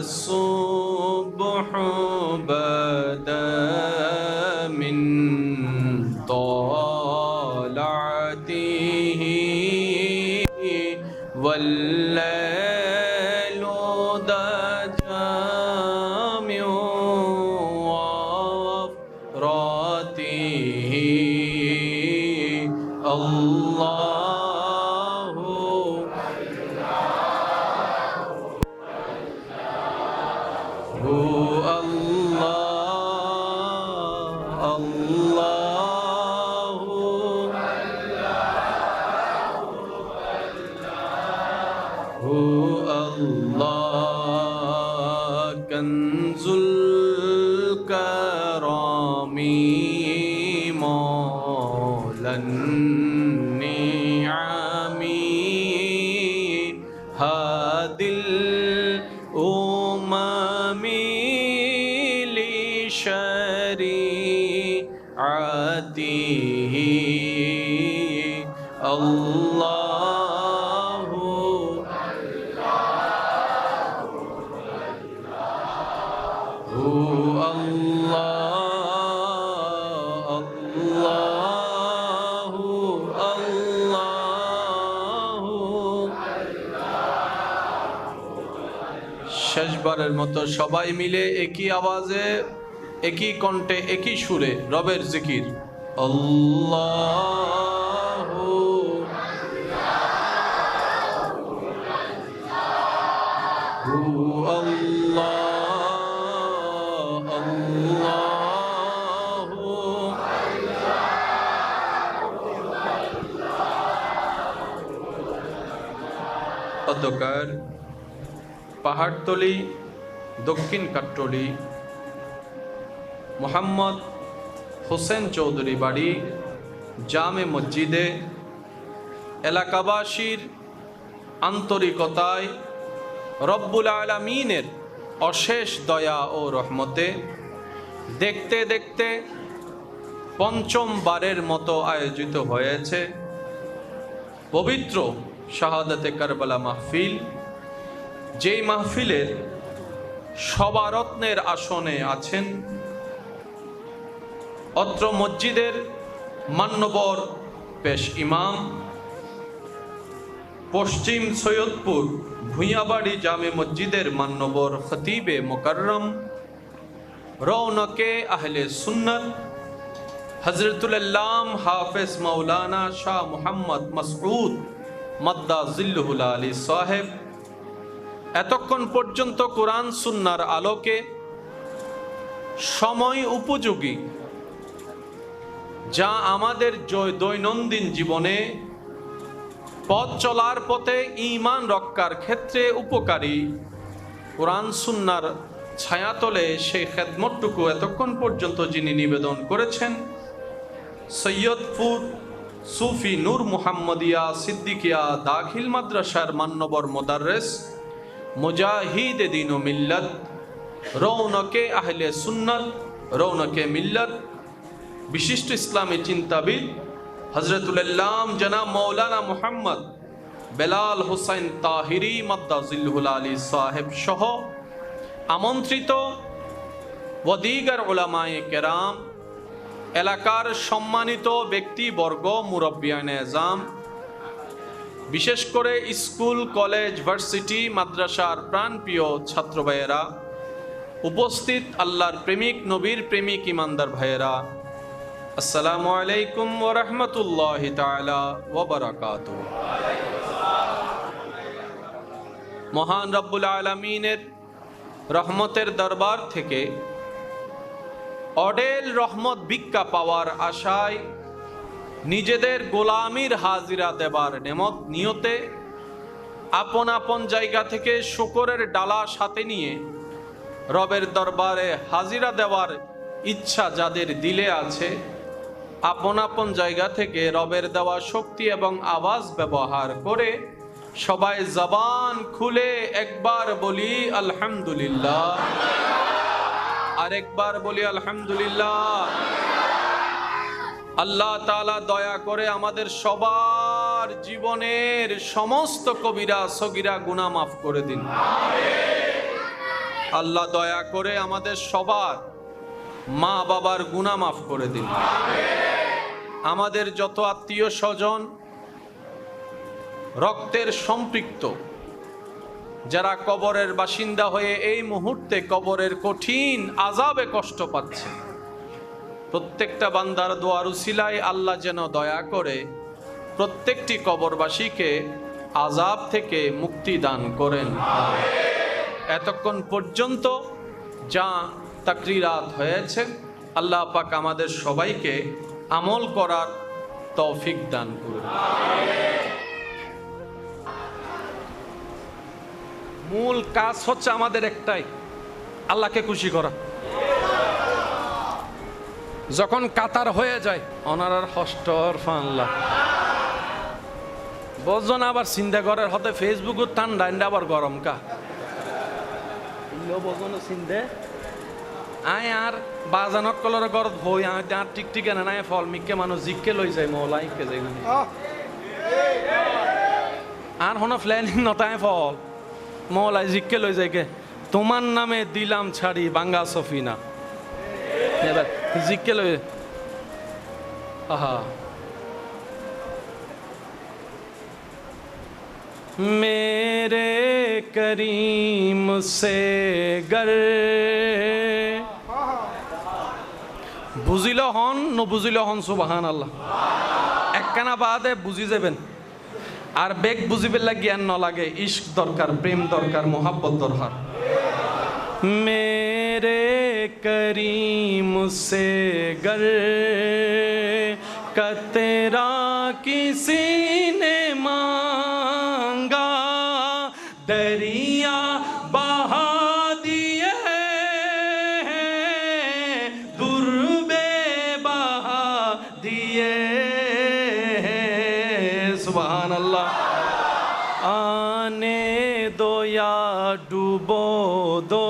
الصبح بدا من طلعته والليل دجى من وفراته الله كنز الكرم مولى النعم هادي الأمم لشريعته الله শেষবারের মতো সবাই মিলে একই আওয়াজে, একই কণ্ঠে, একই সুরে রবের জিকির। আল্লাহু আল্লাহ আল্লাহু অতঃকার পাহাড়তলি দক্ষিণ কাট্টলি মোহাম্মদ হোসেন চৌধুরী বাড়ি জামে মসজিদে এলাকাবাসীর আন্তরিকতায় রব্বুল আলামিনের অশেষ দয়া ও রহমতে দেখতে দেখতে পঞ্চমবারের মতো আয়োজিত হয়েছে পবিত্র শাহাদাতে কারবালা মাহফিল। যেই মাহফিলের সবারত্নের আসনে আছেন অত্র মসজিদের মান্যবর পেশ ইমাম, পশ্চিম সৈয়দপুর ভূঁইয়াবাড়ি জামে মসজিদের মান্যবর খতিবে মুকাররম, রৌনকে আহলে সুন্নত হযরতুল আল্লাম হাফেজ মাওলানা শাহ মুহাম্মদ মাসউদ মাদ্দা জিল্লুহুল আলী সাহেব এতক্ষণ পর্যন্ত কোরআন সুন্নাহর আলোকে সময় উপযোগী যা আমাদের দৈনন্দিন জীবনে পথ চলার পথে ঈমান রক্ষার ক্ষেত্রে উপকারী কোরআন সুন্নাহর ছায়াতলে সেই খেদমতটুকু এতক্ষণ পর্যন্ত যিনি নিবেদন করেছেন, সৈয়দপুর সুফি নূর মুহাম্মদিয়া সিদ্দিকিয়া দাখিল মাদ্রাসার মান্যবর মোদাররেস মুজাহিদ দ্বীন ও মিল্লাত, রৌনকে আহলে সুন্নাত, রৌনকে মিল্লাত, বিশিষ্ট ইসলামী চিন্তাবিদ হযরতুল ইসলাম জনাব মৌলানা মুহাম্মদ বেলাল হুসাইন তাহিরি মাদ্দা জিল্লুহুল আলী সাহেব সহ আমন্ত্রিত ওয়াদিগার উলামায়ে কেরাম, এলাকার সম্মানিত ব্যক্তিবর্গ, মুরব্বিয়ানে আযম, বিশেষ করে স্কুল, কলেজ, ভার্সিটি, মাদ্রাসার প্রাণপ্রিয় ছাত্র ভাইয়েরা, উপস্থিত আল্লাহর প্রেমিক, নবীর প্রেমিক ইমানদার ভাইয়েরা, আসসালামু আলাইকুম ওয়া রাহমাতুল্লাহি তাআলা ওয়া বারাকাতুহু। মহান রব্বুল আলামিনের রহমতের দরবার থেকে অডেল রহমত ভিক্ষা পাওয়ার আশায় নিজেদের গোলামির হাজিরা দেবার নিয়তে আপন আপন জায়গা থেকে শুকরের ডালা সাথে নিয়ে রবের দরবারে হাজিরা দেওয়ার ইচ্ছা যাদের দিলে আছে, আপন আপন জায়গা থেকে রবের দেওয়া শক্তি এবং আওয়াজ ব্যবহার করে সবাই জবান খুলে একবার বলি আলহামদুলিল্লাহ, আরেকবার বলি আলহামদুলিল্লাহ। আল্লাহ তাআলা দয়া করে আমাদের সবার জীবনের সমস্ত কবিরা সগীরা গুনাহ মাফ করে দিন। আল্লাহ দয়া করে আমাদের সবার মা বাবার গুনাহ মাফ করে দিন। আমাদের যত আত্মীয় স্বজন, রক্তের সম্পৃক্ত যারা কবরের বাসিন্দা হয়ে এই মুহূর্তে কবরের কঠিন আযাবে কষ্ট পাচ্ছে, প্রত্যেকটা বান্দার দোয়ার উসিলায় আল্লাহ যেন দয়া করে প্রত্যেকটি কবরবাসীকে আযাব থেকে মুক্তি দান করেন। এতক্ষণ পর্যন্ত যা তাকরিরাত হয়েছে, আল্লাহ পাক আমাদের সবাইকে আমল করার তৌফিক দান করুন। মূল কাজ হচ্ছে আমাদের একটাই, আল্লাহকে খুশি করা। যখন কাতার হয়ে যায় অনারার হস্টর ফানলা বজন আবার চিন্তা করার হতে ফেসবুকও ঠান্ডা আবার গরম কা বজন চিন্তা আয় আর বাজানক কলর গরত হই আর টিকটিকে না নাই ফল মিকে মানুষ জিককে লই যায় মৌলাইকে যাই আর হনো প্ল্যানিং নতায় ফল মৌলাই জিককে লই যায় কে তোমার নামে দিলাম ছাড়ি বাঙ্গা সফিনা এবার জিককে লই আহা मेरे करीम से गर বুঝিল হন ন বুঝিল হন সুবহান আল্লাহ একখানা বাদে বুঝি যাবেন আর বেগ বুঝিবে জ্ঞান ন লাগে ইশক দরকার প্রেম দরকার মোহাব্বত দরকার मेरे करीम से गर का तेरा किसी ने मांगा दरिया बहा दिए दुर्बे बहा दिए सुभान अल्लाह आने दो या डूबो दो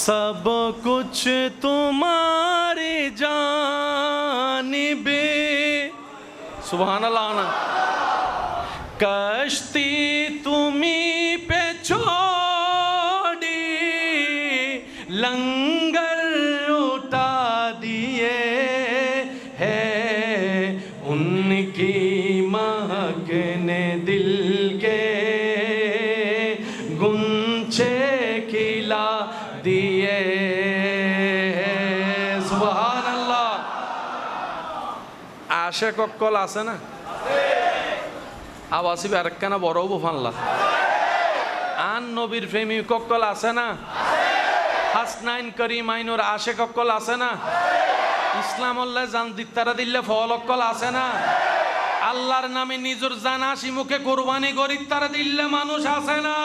सब कुछ तुम्हारी जानिबे सुभान अल्लाह ना कश्ती तुम्ही पे छोड़ी लंगर उठा दिए है उनकी महक ने दिल के गुंचे खिला दिए সুবহানাল্লাহ আশেক কল আছে না আওয়াসি আরেকখানা বড় ফানলা আন নবীর প্রেমী কক্কল আছে না, হাসনাইন করিম আইনুর আশে কক্কল আছে না, ইসলাম আল্লাহ জান দিতারা দিল্লে ফল অক্কল আছে না, আল্লাহর নামে নিজের জান হাসি মুখে কোরবানি করি তারা দিল্লে মানুষ আছে না,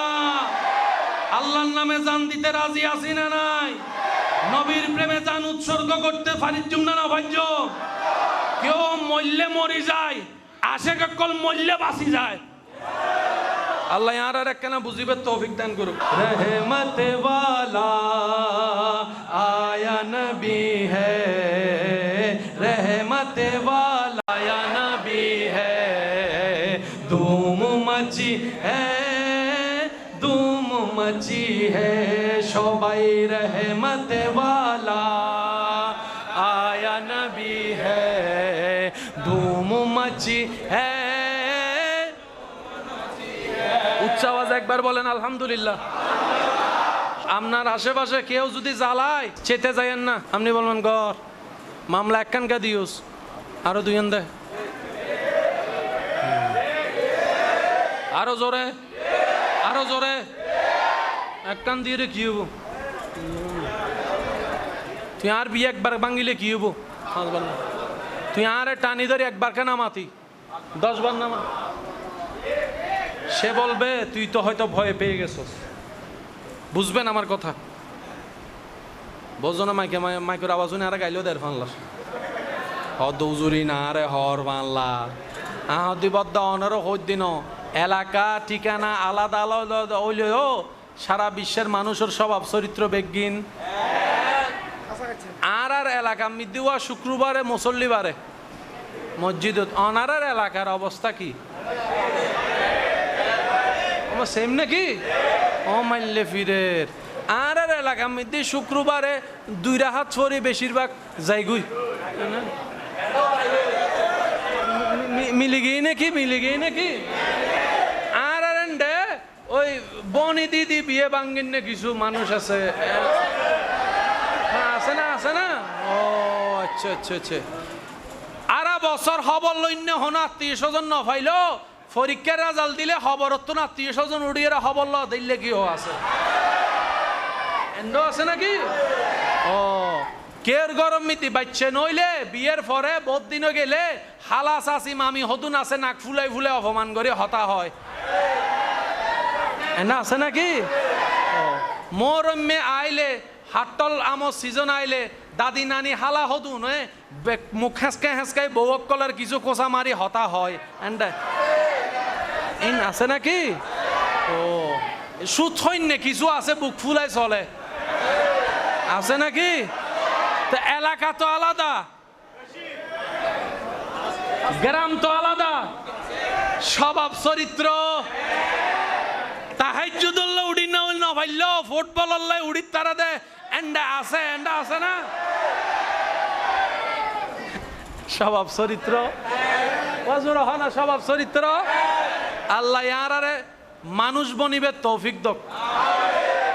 আল্লাহর নামে জান দিতে রাজি আছি না নাই, নবীর প্রেমে জান উৎসর্গ করতে পারিজুম না ভাজ্য, কেউ মরলে মরি যায়, আশে কক্কল মরলে বাঁচি যায়। আল্লাহ ইয়ার আর একখানা বুঝিবে তৌফিক দান করুক। রহমত ওয়ালা আয়া নবী হ্যায়, রহমত ওয়ালা আয়া নবী হ্যায়, ধুম মচি হ্যায়, ধুম মচি হ্যায়, সবাই রহমত ওয়ালা আয়া নবী হ্যায়, ধুম মচি হ্যায়। উচ্চ আওয়াজে একবার বলেন আলহামদুলিল্লাহ। আপনার আশেপাশে কেউ যদি জ্বালায় চেতে যাইয়েন না, আপনি বলবেন গর মামলা একখানকা দিউস আরো দুইন দে, আরো জোরে, আরো জোরে একখান দিয়ে রে কি হবো, তুই আর বিয়ে একবার ভাঙিলে কি হবো, তুই আর টানি ধরে একবার কেন নামাতি 10 বার নামা, সে বলবে তুই তো হয়তো ভয়ে পেয়ে গেছস। বুঝবেন আমার কথা, বোঝো না? মাইকে মাইকের আওয়াজ শুনে আর গাইলেও দের ফানলা দৌজুরি না রে হর বাংলা আহদিবদ্ধ অনারও হইত দিন এলাকা ঠিকানা আলাদা আলাদা হইলেও সারা বিশ্বের মানুষের স্বভাব চরিত্র বেগিন আর এলাকা মিদিওয়া শুক্রবারে মুসল্লিবারে মসজিদত অনারার এলাকার অবস্থা কি সেম নাকি? ও মাইলে ফিরের আর এলাকা মধ্যে শুক্রবারে 2 রাহাত ছড়ি বেশিরভাগ যাইগুই মিলি গিয়ে নাকি, মিলি গিয়ে নাকি আর ওই বনি দিদি বিয়ে ভাঙ্গিন না কিছু মানুষ আছে, আছে না, আছে না? ও আচ্ছা আচ্ছা আচ্ছা। আর বছর খবর লইন্য হন আত্মীয় স্বজন ন পাইল, পরীক্ষার রেজাল্ট দিলে খবরত তো আত্মীয় স্বজন উড়িয়ে খবর ল দিলে কি আছে, এন্ড আছে নাকি? ও কের গরম মিতি বাচ্চা নইলে বিয়ের পরে বহুত দিন গেলে হালা চাচি মামি হতুন আছে নাক ফুলাই ফুলে অপমান করে হতা হয়, এন্ড আছে নাকি? মোর আইলে হাটল আমর সিজন আইলে দাদি নানি হালা হতু নয় মুখ হেঁচকাই হেঁচকাই বউক কলার কিছু কোচা মারি হতা হয়, এন্ড আছে নাকি? ও সুদ হইন কিছু আছে বুক ফুলাই চলে, আছে নাকি? তো এলাকা তো আলাদা, গ্রাম তো আলাদা, স্বভাব চরিত্র তাহাজ্জুদুল্লাহ উড়ি না না ভাইল ফুটবল আল্লাহ উড়ি তারা দে এন্ডা আছে না? স্বভাব চরিত্র ওয়াজুর হনা স্বভাব চরিত্র আল্লাহ ইয়ারারে মানুষ বনিবে তৌফিক দক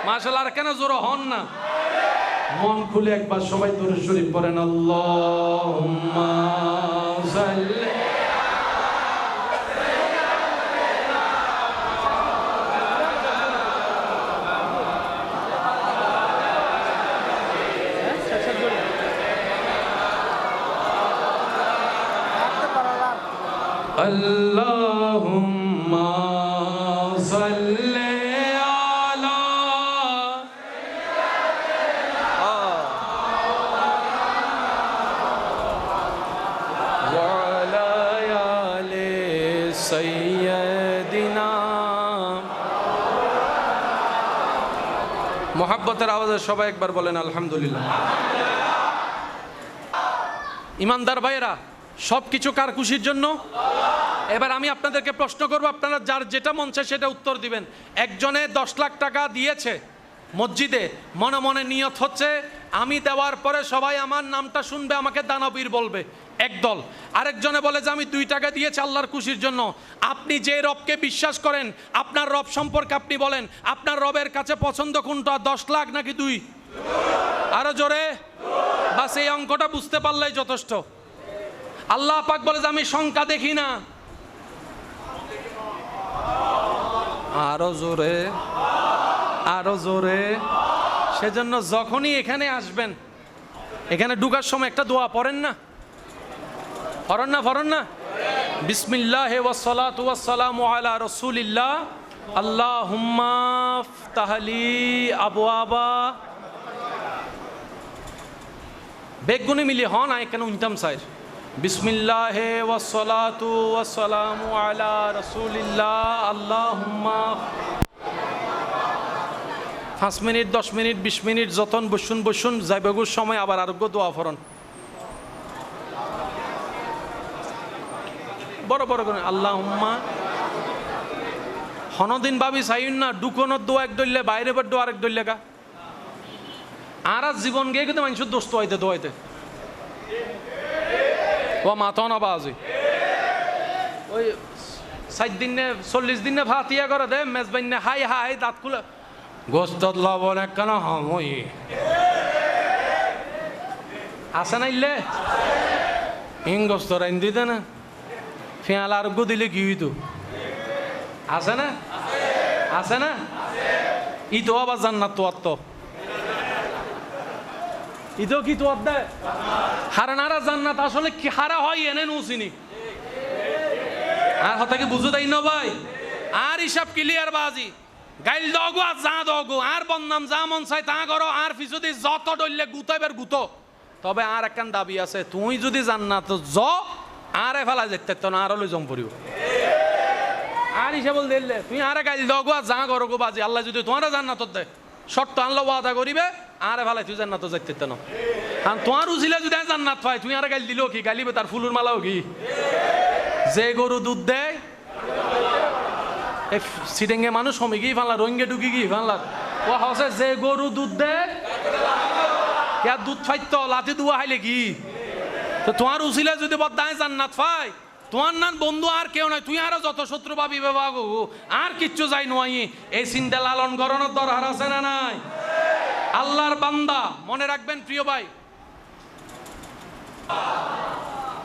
মাশাআল্লাহ। আর কেন জোর হন না? মন খুলে একবার সবাই দরুদ শরীফ পড়েন আল্লাহুম্মা সাল্লি আল্লাহুম্মা সাল্লি আলা ওয়া আলা আলি সাইয়্যিদিনা। মোহাব্বতের আওয়াজে সবাই একবার বলেন আলহামদুলিল্লাহ। ইমানদার ভাইয়েরা, সব কিছু কার খুশির জন্য? এবার আমি আপনাদেরকে প্রশ্ন করব, আপনারা যার যেটা মন চায় সেটা উত্তর দিবেন। একজনে 10 লাখ টাকা দিয়েছে মসজিদে, মনে মনে নিয়ত হচ্ছে আমি দেওয়ার পরে সবাই আমার নামটা শুনবে, আমাকে দানবীর বলবে, একদল। আরেকজনে বলে যে আমি 2 টাকা দিয়েছি আল্লাহর খুশির জন্য। আপনি যে রবকে বিশ্বাস করেন, আপনার রব সম্পর্কে আপনি বলেন আপনার রবের কাছে পছন্দ কোনটা, 10 লাখ নাকি 2? আরো জোরে, বাস এই অঙ্কটা বুঝতে পারলেই যথেষ্ট। আল্লাহ পাক বলে যে আমি সংখ্যা দেখি না, আরো জোরে, আরো জোরে। সেজন্য যখনই এখানে আসবেন, এখানে ঢুকার সময় একটা দোয়া পড়েন না, পড়েন না। বিসমিল্লাহ ওয়াসসালাতু ওয়াসসালামু আলা রাসূলিল্লাহ আল্লাহুম্মা ফতাহলি আবওয়াবা বেগুনি মিলি হন আই কেন উনতাম সাইর। বিসমিল্লাহ ওয়াসসালাতু ওয়াসসালামু আলা রাসূলিল্লাহ আল্লাহুম্মা। 5 মিনিট 10 মিনিট 20 মিনিট যতন বসুন যাইবেগুর সময় আবার আরোগ্য দোয়া ফরন বড় করে আল্লাহুম্মা। হনদিন ভাবি চাইন না ডুকনের দোয়া এক দইলে বাইরে বার দোয়া আরেক দইলে গা আর জীবন গিয়ে কিন্তু মানুষের দোস্ত হইতে দোয়াইতে ও মাথা না বাজি ওই 60 দিন 40 দিন ভাতিয়া করে দে মেজবাইন হাই দাঁত খুলে গোস্ত লবণ একখানা হামই আছে না ইল্লে গোস্ত রাইন দিতে না ফেয়াল আরোগ্য দিলে কি হইতো আছে না ই তো আবার জান্নাত তো আত্ম ইতো কি তো দেয় হারানারা জান্নাত আসলে কি হারা হয় এনে নুসিনি আর হতা কি বুঝো তাই না ভাই আর হিসাব ক্লিয়ার বাজি গাইল দগো আর যা দগো আর বন্নাম যা মন চাই তা করো আর পিছুদি যত ডললে গুতাইবার গুতো তবে আর একখান দাবি আছে তুই যদি জান্নাত জ আরে ফেলা যেতে তো না আর লই জম পড়িও আর হিসাব দিলে তুই আর গাইল দগো আর যা করো গো বাজি আল্লাহ যদি তোমার জান্নাত দেয় শর্ত আনলো ওয়াদা করিবে আরে ভালাই তুই জান্নাত যাইতে না আর তোমার উজিলে যদি জান্নাত পাই তুই আর গাইল দিল কি গাইলিবে তার ফুলুর মালাও কি যে গরু দুধ দেয় এই সিডেঙ্গে মানুষ হমি গিয়ে ফানলা রোহিঙ্গে ঢুকি গিয়ে ফানলা ও হসে যে গরু দুধ দেয় কে দুধ ফাইত লাতি দুয়া হাইলে কি তো তোমার উজিলে যদি বদায় জান্নাত পাই তোমার নান বন্ধু আর কেউ নাই তুই আরো যত শত্রু পাবি বাবু আর কিচ্ছু যাই নয় এই চিন্তা লালন গরণের দরকার আছে না নাই আল্লাহর বান্দা মনে রাখবেন প্রিয় ভাই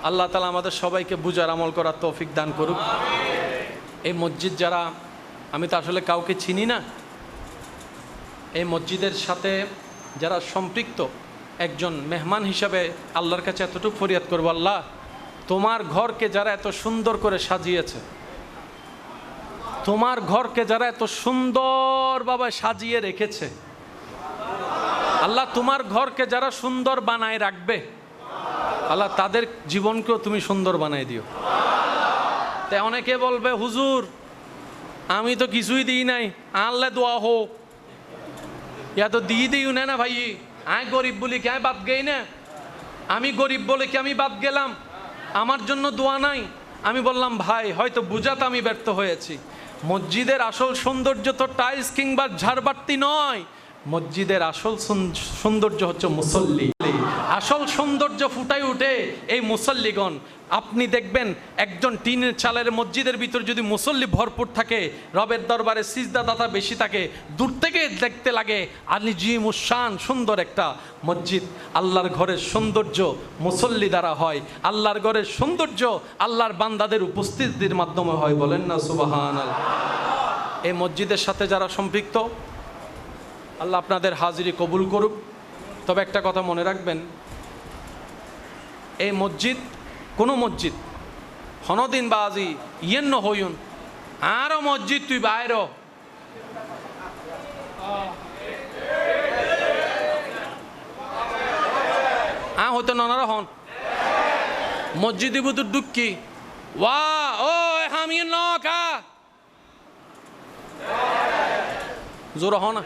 আল্লাহ তাআলা আমাদের সবাইকে বুঝার আমল করার তৌফিক দান করুক এই মসজিদ যারা আমি তো আসলে কাউকে চিনি না এই মসজিদের সাথে যারা সম্পৃক্ত একজন মেহমান হিসাবে আল্লাহর কাছে এতটুকু ফরিয়াদ করবো আল্লাহ তোমার ঘরকে যারা এত সুন্দর করে সাজিয়েছে তোমার ঘরকে যারা এত সুন্দরভাবে সাজিয়ে রেখেছে আল্লাহ তোমার ঘরকে যারা সুন্দর বানায় রাখবে আল্লাহ তাদের জীবনকেও তুমি সুন্দর বানাই দিও তাই অনেকে বলবে হুজুর আমি তো কিছুই দিই নাই আল্লাহ দোয়া হোক ইয়া তো দিই না ভাই আয় গরিব বলি কি আয় বাদ গেই না আমি গরিব বলে কি আমি বাদ গেলাম আমার জন্য দোয়া নাই আমি বললাম ভাই হয়তো বুঝাতে আমি ব্যর্থ হয়েছি মসজিদের আসল সৌন্দর্য তো টাইলস কিংবা ঝাড়বাতি নয় মসজিদের আসল সৌন্দর্য হচ্ছে মুসল্লি আসল সৌন্দর্য ফুটাই উঠে এই মুসল্লিগণ আপনি দেখবেন একজন টিনের চালের মসজিদের ভিতর যদি মুসল্লি ভরপুর থাকে রবের দরবারে সিজদা দাতা বেশি থাকে দূর থেকে দেখতে লাগে আলিজিম উশান সুন্দর একটা মসজিদ আল্লাহর ঘরের সৌন্দর্য মুসল্লি দ্বারা হয় আল্লাহর ঘরের সৌন্দর্য আল্লাহর বান্দাদের উপস্থিতির মাধ্যমে হয় বলেন না সুবহানাল্লাহ এই মসজিদের সাথে যারা সম্পৃক্ত আল্লাহ আপনাদের হাজিরি কবুল করুক তবে একটা কথা মনে রাখবেন এই মসজিদ কোনো মসজিদ হনদিন বাজি ইয়েন্ন হইন আরো মসজিদ তুই বাইর হইতো ননারা হন মসজিদ বুতুর ডুক্কি ওয়া ও হামিয়ে ন কা জোর হন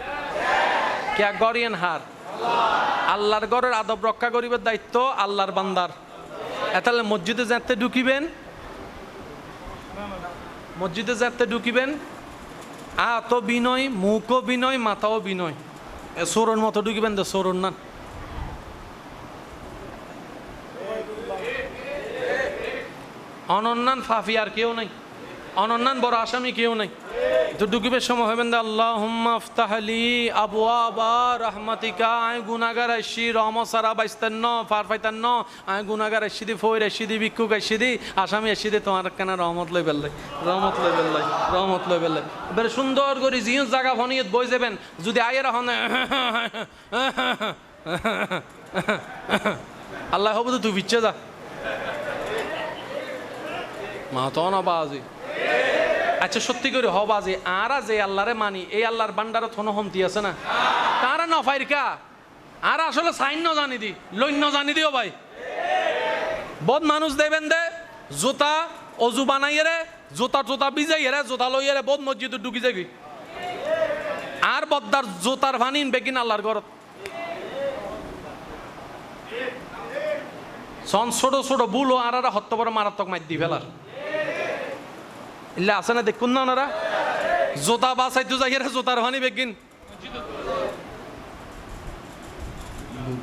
কে গরিয়ান হার আল্লাহর ঘরের আদব রক্ষা করিবার দায়িত্ব আল্লাহর বান্দার এতালে মসজিদে যেতে ঢুকিবেন মসজিদে যেতে ঢুকিবেন আত বিনয় মুখও বিনয় মাথাও বিনয় সোরন মতো ঢুকিবেন তো সোরন না অনন্যান ফাফি আর কেউ নাই অনন্যান বড় আসামি কেউ নাই। তো ডুকিবের সময় হবেন দে আল্লাহুম্মা আফতাহলি আবওয়াবা রাহমাতিকা, আয় গুনাহগার আইছি রহমত সারা বাইস্তান্ন ফার ফাইতান্ন, আয় গুনাহগার আইছি দি ফইর আইছি দি ভিক্ষুক আইছি দি আসামি আইছি দি তোমার কেন রহমত লই বেললাই, রহমত লই বেললাই, রহমত লই বেললাই। এবারে সুন্দর করে জিও জায়গা ফনিয়ত বই যাবেন, যদি আয়ের হন আল্লাহ হবু তো তুই বিচ্ছে যা মা তো না বাজি। আচ্ছা সত্যি করে হ বাজি, আরা যে আল্লাহরে মানি এই আল্লাহর বান্ডারত কোনো হমতি আছে না, তারা না ফাইরকা আর আসলে সাইন ন জানি দি লইন্য জানি দিও ভাই। বদ মানুষ দেবেন দে জোতা অজু বানাইয়ে রে জোতা জোতা বিজাইয়ে রে জোতা লইয়ে রে বদ মসজিদ ঢুকি যাবি আর বদ্দার জোতার ভানিন বেগিন আল্লাহর ঘরত। সন ছোট ছোট বুলো আর হত্য বড় মারাত্মক মার দি ফেলার ইল্লা আছে না দেখুন না ওনারা জোতা বাসাইতে যাই রে জোতার ভানি বেগিন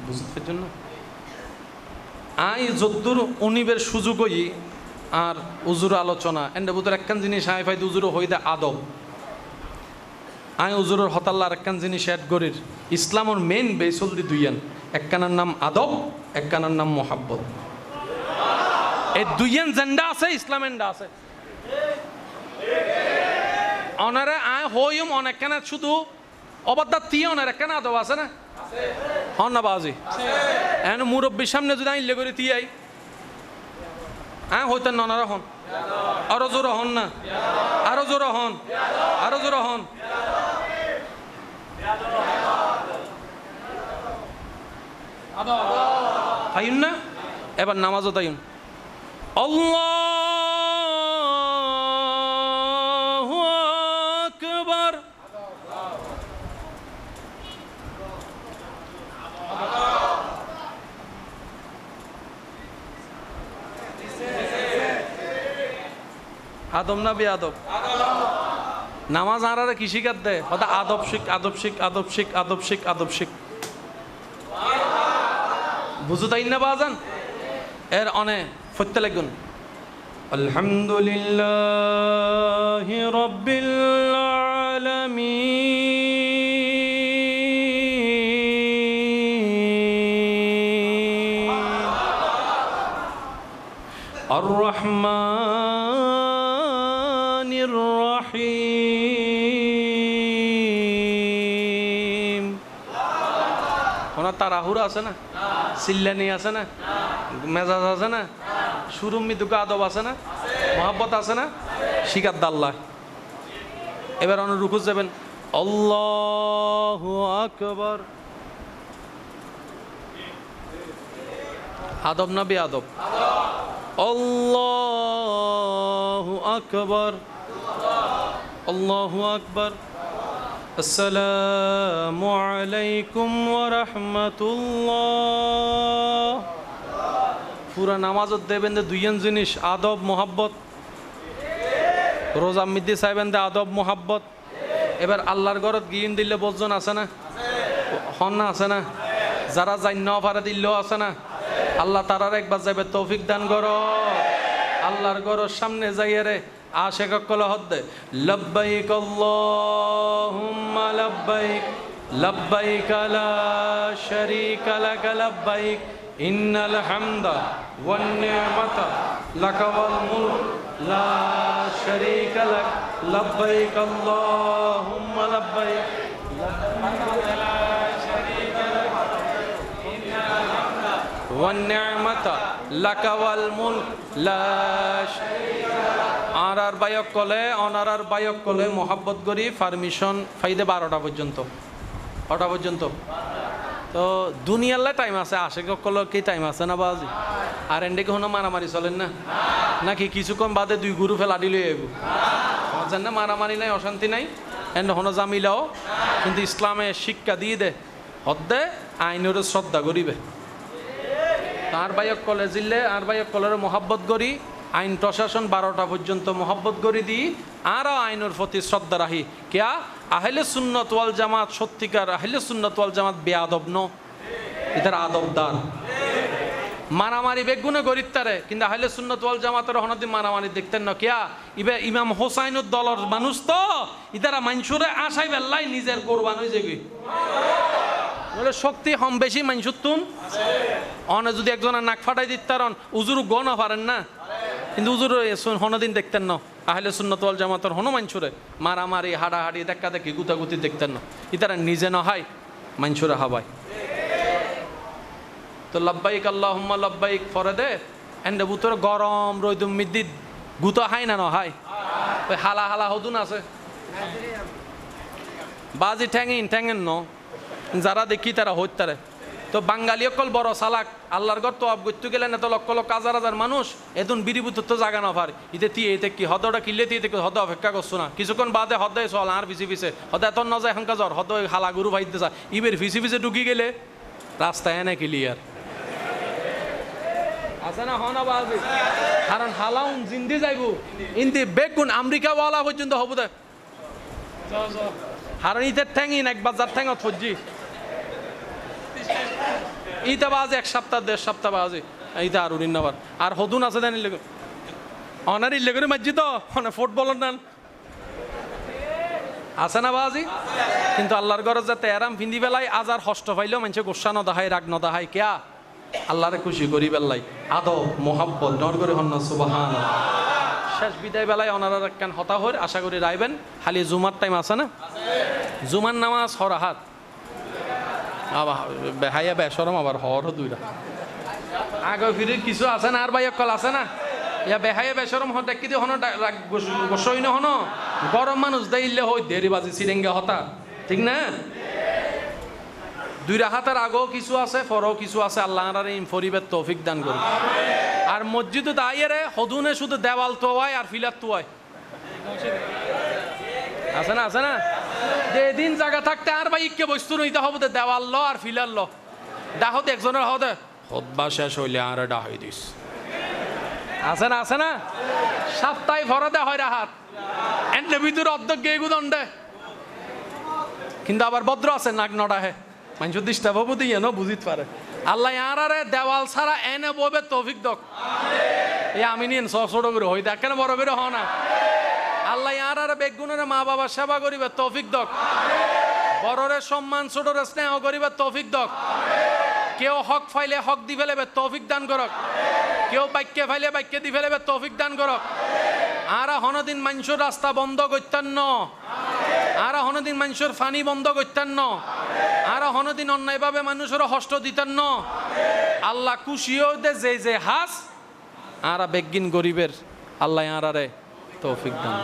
বুঝতে জন্য আই যদ্দুর উনিবের সুযোগ হই আর উজুর আলোচনা এন্ডে বুতর একখান জিনিস আই ফাইদ উজুর হইদা আদব। আই উজুরের হতাল্লার একখান জিনিস অ্যাড করির ইসলামর মেইন বেসল দি দুইয়ান, একখানার নাম আদব, একখানার নাম মোহাব্বত। এই দুইয়ান জেন্ডা আছে ইসলাম এন্ডা আছে। অনারে আয় হইম অনেকখানে শুধু অবাধ্যা তিয়া অনার একখানা আদব আছে না হন না বাজি। এখন মুরব্বীর সামনে যদি আইলে করে তিয়াই হ্যাঁ হইতেন না ওনারা হন আরো জোর হন না, আরো জোর হন, আরো জোর হন। তাইন না এবার নামাজও তাইন আল্লাহু আকবার। আদব না বে আদব নামাজ আনারা কি শিখাত দেয় কথা আদব শিখ আদব শিখ আদব শিখ আদব শিখ আদব শিখ বুঝু তাই না বাজান। এর অনে ফতে লাগুন আলহামদুলিল্লাহি রাব্বিল আলামিন আর রহমানির রহিম। ওনার তাড়াহুড়া আছে না, চিল্লানি আছে না, মেজাজ আছে না, সুরুম মৃদুকা আদব আছে না, মহাব্বত আছে না, শিকার দাল্লাহ। এবার অন্য রুকু যাবেন আল্লাহু আকবার। আদব না বে আদব আল্লাহু আকবার, আল্লাহু আকবার। আসসালামু আলাইকুম ওয়া রাহমাতুল্লাহ। পুরা নামাজত দেবেন দে দুইজন জিনিস আদব মোহাব্বত। রোজা মিদ্দি চাইবেন দে আদব মোহাব্বত। এবার আল্লাহর ঘরত গিয়ে দিলে বজন আছে না হন না আছে না, যারা জান্য পারে দিলেও আছে না। আল্লাহ তারার একবার যাবে তৌফিক দান করো। আল্লাহর ঘরের সামনে যাইয়ে রে আশেক কল হদ্দে লব্বাইক আল্লাহুম্মা লব্বাইক লব্বাইক লা শারীকা লাক লব্বাইক ইন্নাল হামদা ওয়ান নি'মাতা লাকা ওয়াল মুলক লা শারীকা লাক লব্বাইক আল্লাহুম্মা লব্বাইক লা শারীকা লাক ইন্নাল হামদা ওয়ান নি'মাতা লাকা ওয়াল মুলক লা শারীকা লাক। আর বায়ক কলে অনারার বায়ক কলে মোহাব্বত করি পারমিশন ফাইদে 12টা পর্যন্ত 12টা পর্যন্ত। তো দুনিয়াল্লা টাইম আছে আশেক কল কি টাইম আছে না বাজি। আর এন্ডে কোনো মারামারি চলেন না নাকি কিছুক্ষণ বাদে দুই গুরু ফেলা দিলে জান না মারামারি নাই অশান্তি নাই এন্ড হনো জামিলাও। কিন্তু ইসলামে শিক্ষা দিয়ে দে হদ্দে আইনের শ্রদ্ধা করিবে। আর বায়ক কলে জিললে আর বায়ক কলের মোহাব্বত করি আইন প্রশাসন 12টা পর্যন্ত মোহাব্বত করে দিই আর আইনের প্রতি শ্রদ্ধা রাখি। কেয়া আহলে সুন্নত ওয়াল জামাত সত্যিকার আহলে সুন্নত ওয়াল জামাত বেআদব ন, এদের আদবদার মারামারি বেগুনে গরিত্তারে কিন্তু আহলে সুন্নাত ওয়াল জামাতের হনদি মারামারি দেখতেন না কিয়া ইবে ইমাম হোসাইনের দলের মানুষ তো ইতারা মানসুরে আশাই বেল্লাই নিজের কোরবান হয়ে যাবি বলে শক্তি হম বেশি মানসুর তুন অনে যদি একজনের নাক ফাটাই দিতারন উজুর গণ পারেন না কিন্তু উজুর হনদিন দেখতেন না আহলে সুন্নাত ওয়াল জামাতের হন মানসুরে মারামারি হাডাহাডি দেখা দেখি গুতাগুতি দেখতেন না ইতারা নিজে নহাই মানসুরে হাবাই তো লব্বাইক আল্লাহুম্মা লব্বাইক ফরে দে এন্ডে বুতর গরম রইদুম মিদ্দিদ গুতো হাই না নহাই ওই হালা হালা হদুন আছে বাজি ঠ্যাঙেন ন যারা দেখি তারা হইতারে তো বাঙালি অকল বড় সালাক আল্লাহর ঘর তো অবগত্য গেলেন এত লক্ষ লক্ষ হাজার হাজার মানুষ এদুন বিড়িবুত তো জাগা না পার ইতে তি এতে কি হদটা কিনলে তি হদ অপেক্ষা করছো না কিছুক্ষণ বাদে হদায় চল আর পিছে পিছে হদ এত ন যায় এখনকার জ্বর হদ হালা গুরু ভাইতে যা ইবের পিছে পিছে ঢুকি গেলে রাস্তায় এনে ক্লিয়ার আছে না হন বাজি কারণ হালাউন জিন্দি যাইব ইন্দি বেগুন আমেরিকা ওয়ালা পর্যন্ত হবো দে হারণ ইতে ঠ্যাঙিন এক বাজার ঠ্যাঙত ফজি ইটা বাজে এক সপ্তাহ 1.5 সপ্তাহ বাজে এইটা আর উড়িন নাবার আর হদুন আছে দেন ইল্লে অনার ইল্লে করে মাঝি তো মানে ফুটবলের নান আছে না বাজি কিন্তু আল্লাহর ঘরে যাতে এরাম ফিন্দি বেলায় আজার হষ্ট পাইলেও মানুষে গোসা নদাহাই রাগ নদাহাই কেয়া আল্লাহরে খুশি করি বেলাই আদব মোহাব্বত নর করে হন্না সুবহান শেষ বিদায় বেলায় অনারা কেন হতা হর আশা করি রাইবেন খালি জুমার টাইম আছে না জুমার নামাজ হরাহাত আবার বেহাইয়া বেসরম আবার হর দুইটা আগে ফিরে কিছু আছে না আর ভাই অকল আছে না ইয়া বেহাইয়া বেসরম হ দেখি দিয়ে হন গোসই ন হন গরম মানুষ দেইলে হই দেরি বাজি সিরেঙ্গে হতা ঠিক না দুই রাহাতের আগেও কিছু আছে পরেও কিছু আছে আল্লাহ ফরিবের তৌফিক দান করি আর মসজিদ দাইয়ারে হদুনে শুধু দেওয়াল তোয়ায় আর ফিলার তোয়ায় আছে না যেদিন জায়গা থাকতে আর ভাই ইকে বস্তু নইতে হবে দেওয়াল ল আর ফিলার ল ডাহত একজনের হদে হদবা শেষ হইলে আর ডাহাই দিস আছে না সপ্তাহে ভরা দে হয় রাহাত এন্ডে ভিতরে অর্ধেক গেয়ে গুদণ্ডে কিন্তু আবার ভদ্র আছে নাক নডাহে মানুষ দিষ্টা বাবু দিয়ে ন বুঝিতে পারে আল্লাহ আরে দেওয়াল ছাড়া এনে ববে তৌফিক দক এই আমি নিন ছোট করে হই দেখ কেন বড় করে হ না আল্লাহ আরে বেগুনের মা বাবার সেবা করিবে তৌফিক দক বড়রে সম্মান ছোটরে স্নেহ করিবে তৌফিক দক কেউ হক ফাইলে হক দি ফেলেবে তৌফিক দান করক কেউ বাক্যে ফাইলে বাক্যে দি ফেলেবে তৌফিক দান করক আর হনদিন মানুষের রাস্তা বন্ধ করতেন ন আর হনদিন মানুষের ফানি বন্ধ করতেন ন আর হনদিন অন্যায়ভাবে মানুষের হষ্ট দিতেন ন আল্লাহ খুশিও দে যে হাস আর বেগিন গরিবের আল্লাহ আরে তৌফিক দান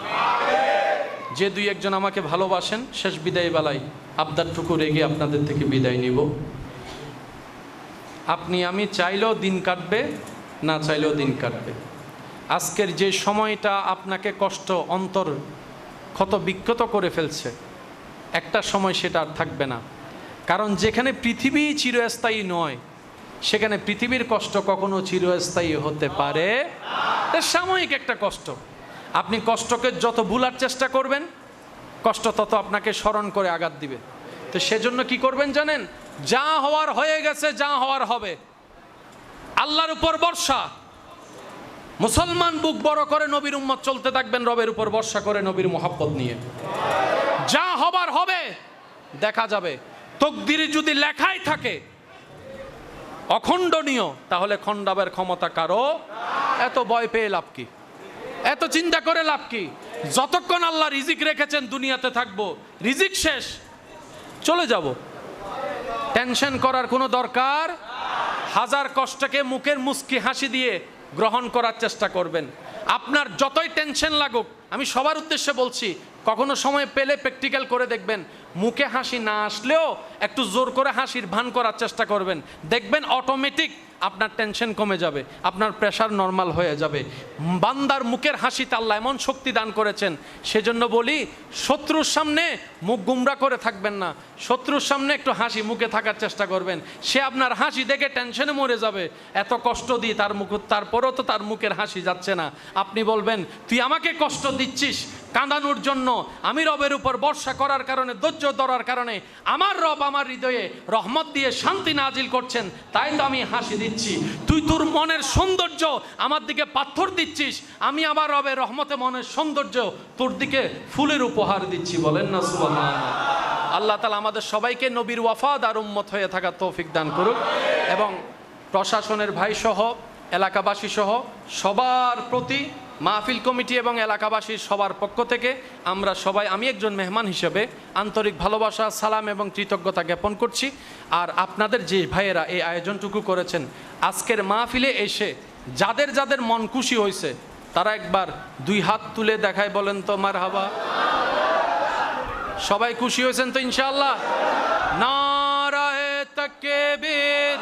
যে দুই একজন আমাকে ভালোবাসেন শেষ বিদায় বেলায় আবদারটুকু রেগে আপনাদের থেকে বিদায় নিব আপনি আমি চাইলেও দিন কাটবে না চাইলেও দিন কাটবে আজকের যে সময়টা আপনাকে কষ্ট অন্তর ক্ষত বিক্ষত করে ফেলছে একটা সময় সেটা আর থাকবে না কারণ যেখানে পৃথিবী চিরস্থায়ী নয় সেখানে পৃথিবীর কষ্ট কখনো চিরস্থায়ী হতে পারে না সাময়িক একটা কষ্ট আপনি কষ্টকে যত ভুলার চেষ্টা করবেন কষ্ট তত আপনাকে স্মরণ করে আঘাত দিবে তো সেজন্য কি করবেন জানেন যা হওয়ার হয়ে গেছে যা হওয়ার হবে আল্লাহর উপর ভরসা মুসলমান বুক বড় করে নবীর উম্মত চলতে থাকবেন রবের উপর ভরসা করে নবীর মোহাব্বত নিয়ে যা হবার হবে দেখা যাবে তকদিরে যদি লেখাই থাকে অখণ্ডনীয় তাহলে খণ্ডাবের ক্ষমতা কারো এত ভয় পেয়ে লাভ কি এত চিন্তা করে লাভ কি যতক্ষণ আল্লাহ রিজিক রেখেছেন দুনিয়াতে থাকবো রিজিক শেষ চলে যাব টেনশন করার কোনো দরকার হাজার কষ্টকে মুখের মুস্কি হাসি দিয়ে গ্রহণ করার চেষ্টা করবেন আপনার যতই টেনশন লাগুক আমি সবার উদ্দেশ্যে বলছি কখনো সময় পেলে প্র্যাকটিক্যাল করে দেখবেন মুখে হাসি না আসলেও একটু জোর করে হাসির ভান করার চেষ্টা করবেন দেখবেন অটোমেটিক আপনার টেনশন কমে যাবে আপনার প্রেশার নরমাল হয়ে যাবে বান্দার মুখের হাসিতে আল্লাহ এমন শক্তি দান করেছেন সেজন্য বলি শত্রুর সামনে মুখ গুমরা করে থাকবেন না শত্রুর সামনে একটু হাসি মুখে থাকার চেষ্টা করবেন সে আপনার হাসি দেখে টেনশনে মরে যাবে এত কষ্ট দিই তার মুখ তারপরেও তো তার মুখের হাসি যাচ্ছে না আপনি বলবেন তুই আমাকে কষ্ট দিচ্ছিস কাঁদানোর জন্য, আমি রবের উপর ভরসা করার কারণে, ধৈর্য ধরার কারণে আমার রব আমার হৃদয়ে রহমত দিয়ে শান্তি নাজিল করছেন, তাই তো আমি হাসি দিচ্ছি। তুই তোর মনের সৌন্দর্য আমার দিকে পাথর দিচ্ছিস, আমি আমার রবের রহমতে মনের সৌন্দর্য তোর দিকে ফুলের উপহার দিচ্ছি। বলেন না সুবহানাল্লাহ। আল্লাহ তাআলা আমাদের সবাইকে নবীর ওয়াফাদার উম্মত হয়ে থাকার তৌফিক দান করুক। এবং প্রশাসনের ভাই সহ, এলাকাবাসী সহ সবার প্রতি, মাহফিল কমিটি এবং এলাকাবাসীর সবার পক্ষ থেকে আমরা সবাই, আমি একজন মেহমান হিসেবে আন্তরিক ভালোবাসা, সালাম এবং কৃতজ্ঞতা জ্ঞাপন করছি। আর আপনাদের যে ভাইয়েরা এই আয়োজনটুকু করেছেন, আজকের মাহফিলে এসে যাদের যাদের মন খুশি হয়েছে তারা একবার দুই হাত তুলে দেখায়, বলেন তো মারহাবা। সবাই খুশি হয়েছেন তো ইনশাআল্লাহ? নারায়ে তাকবীর।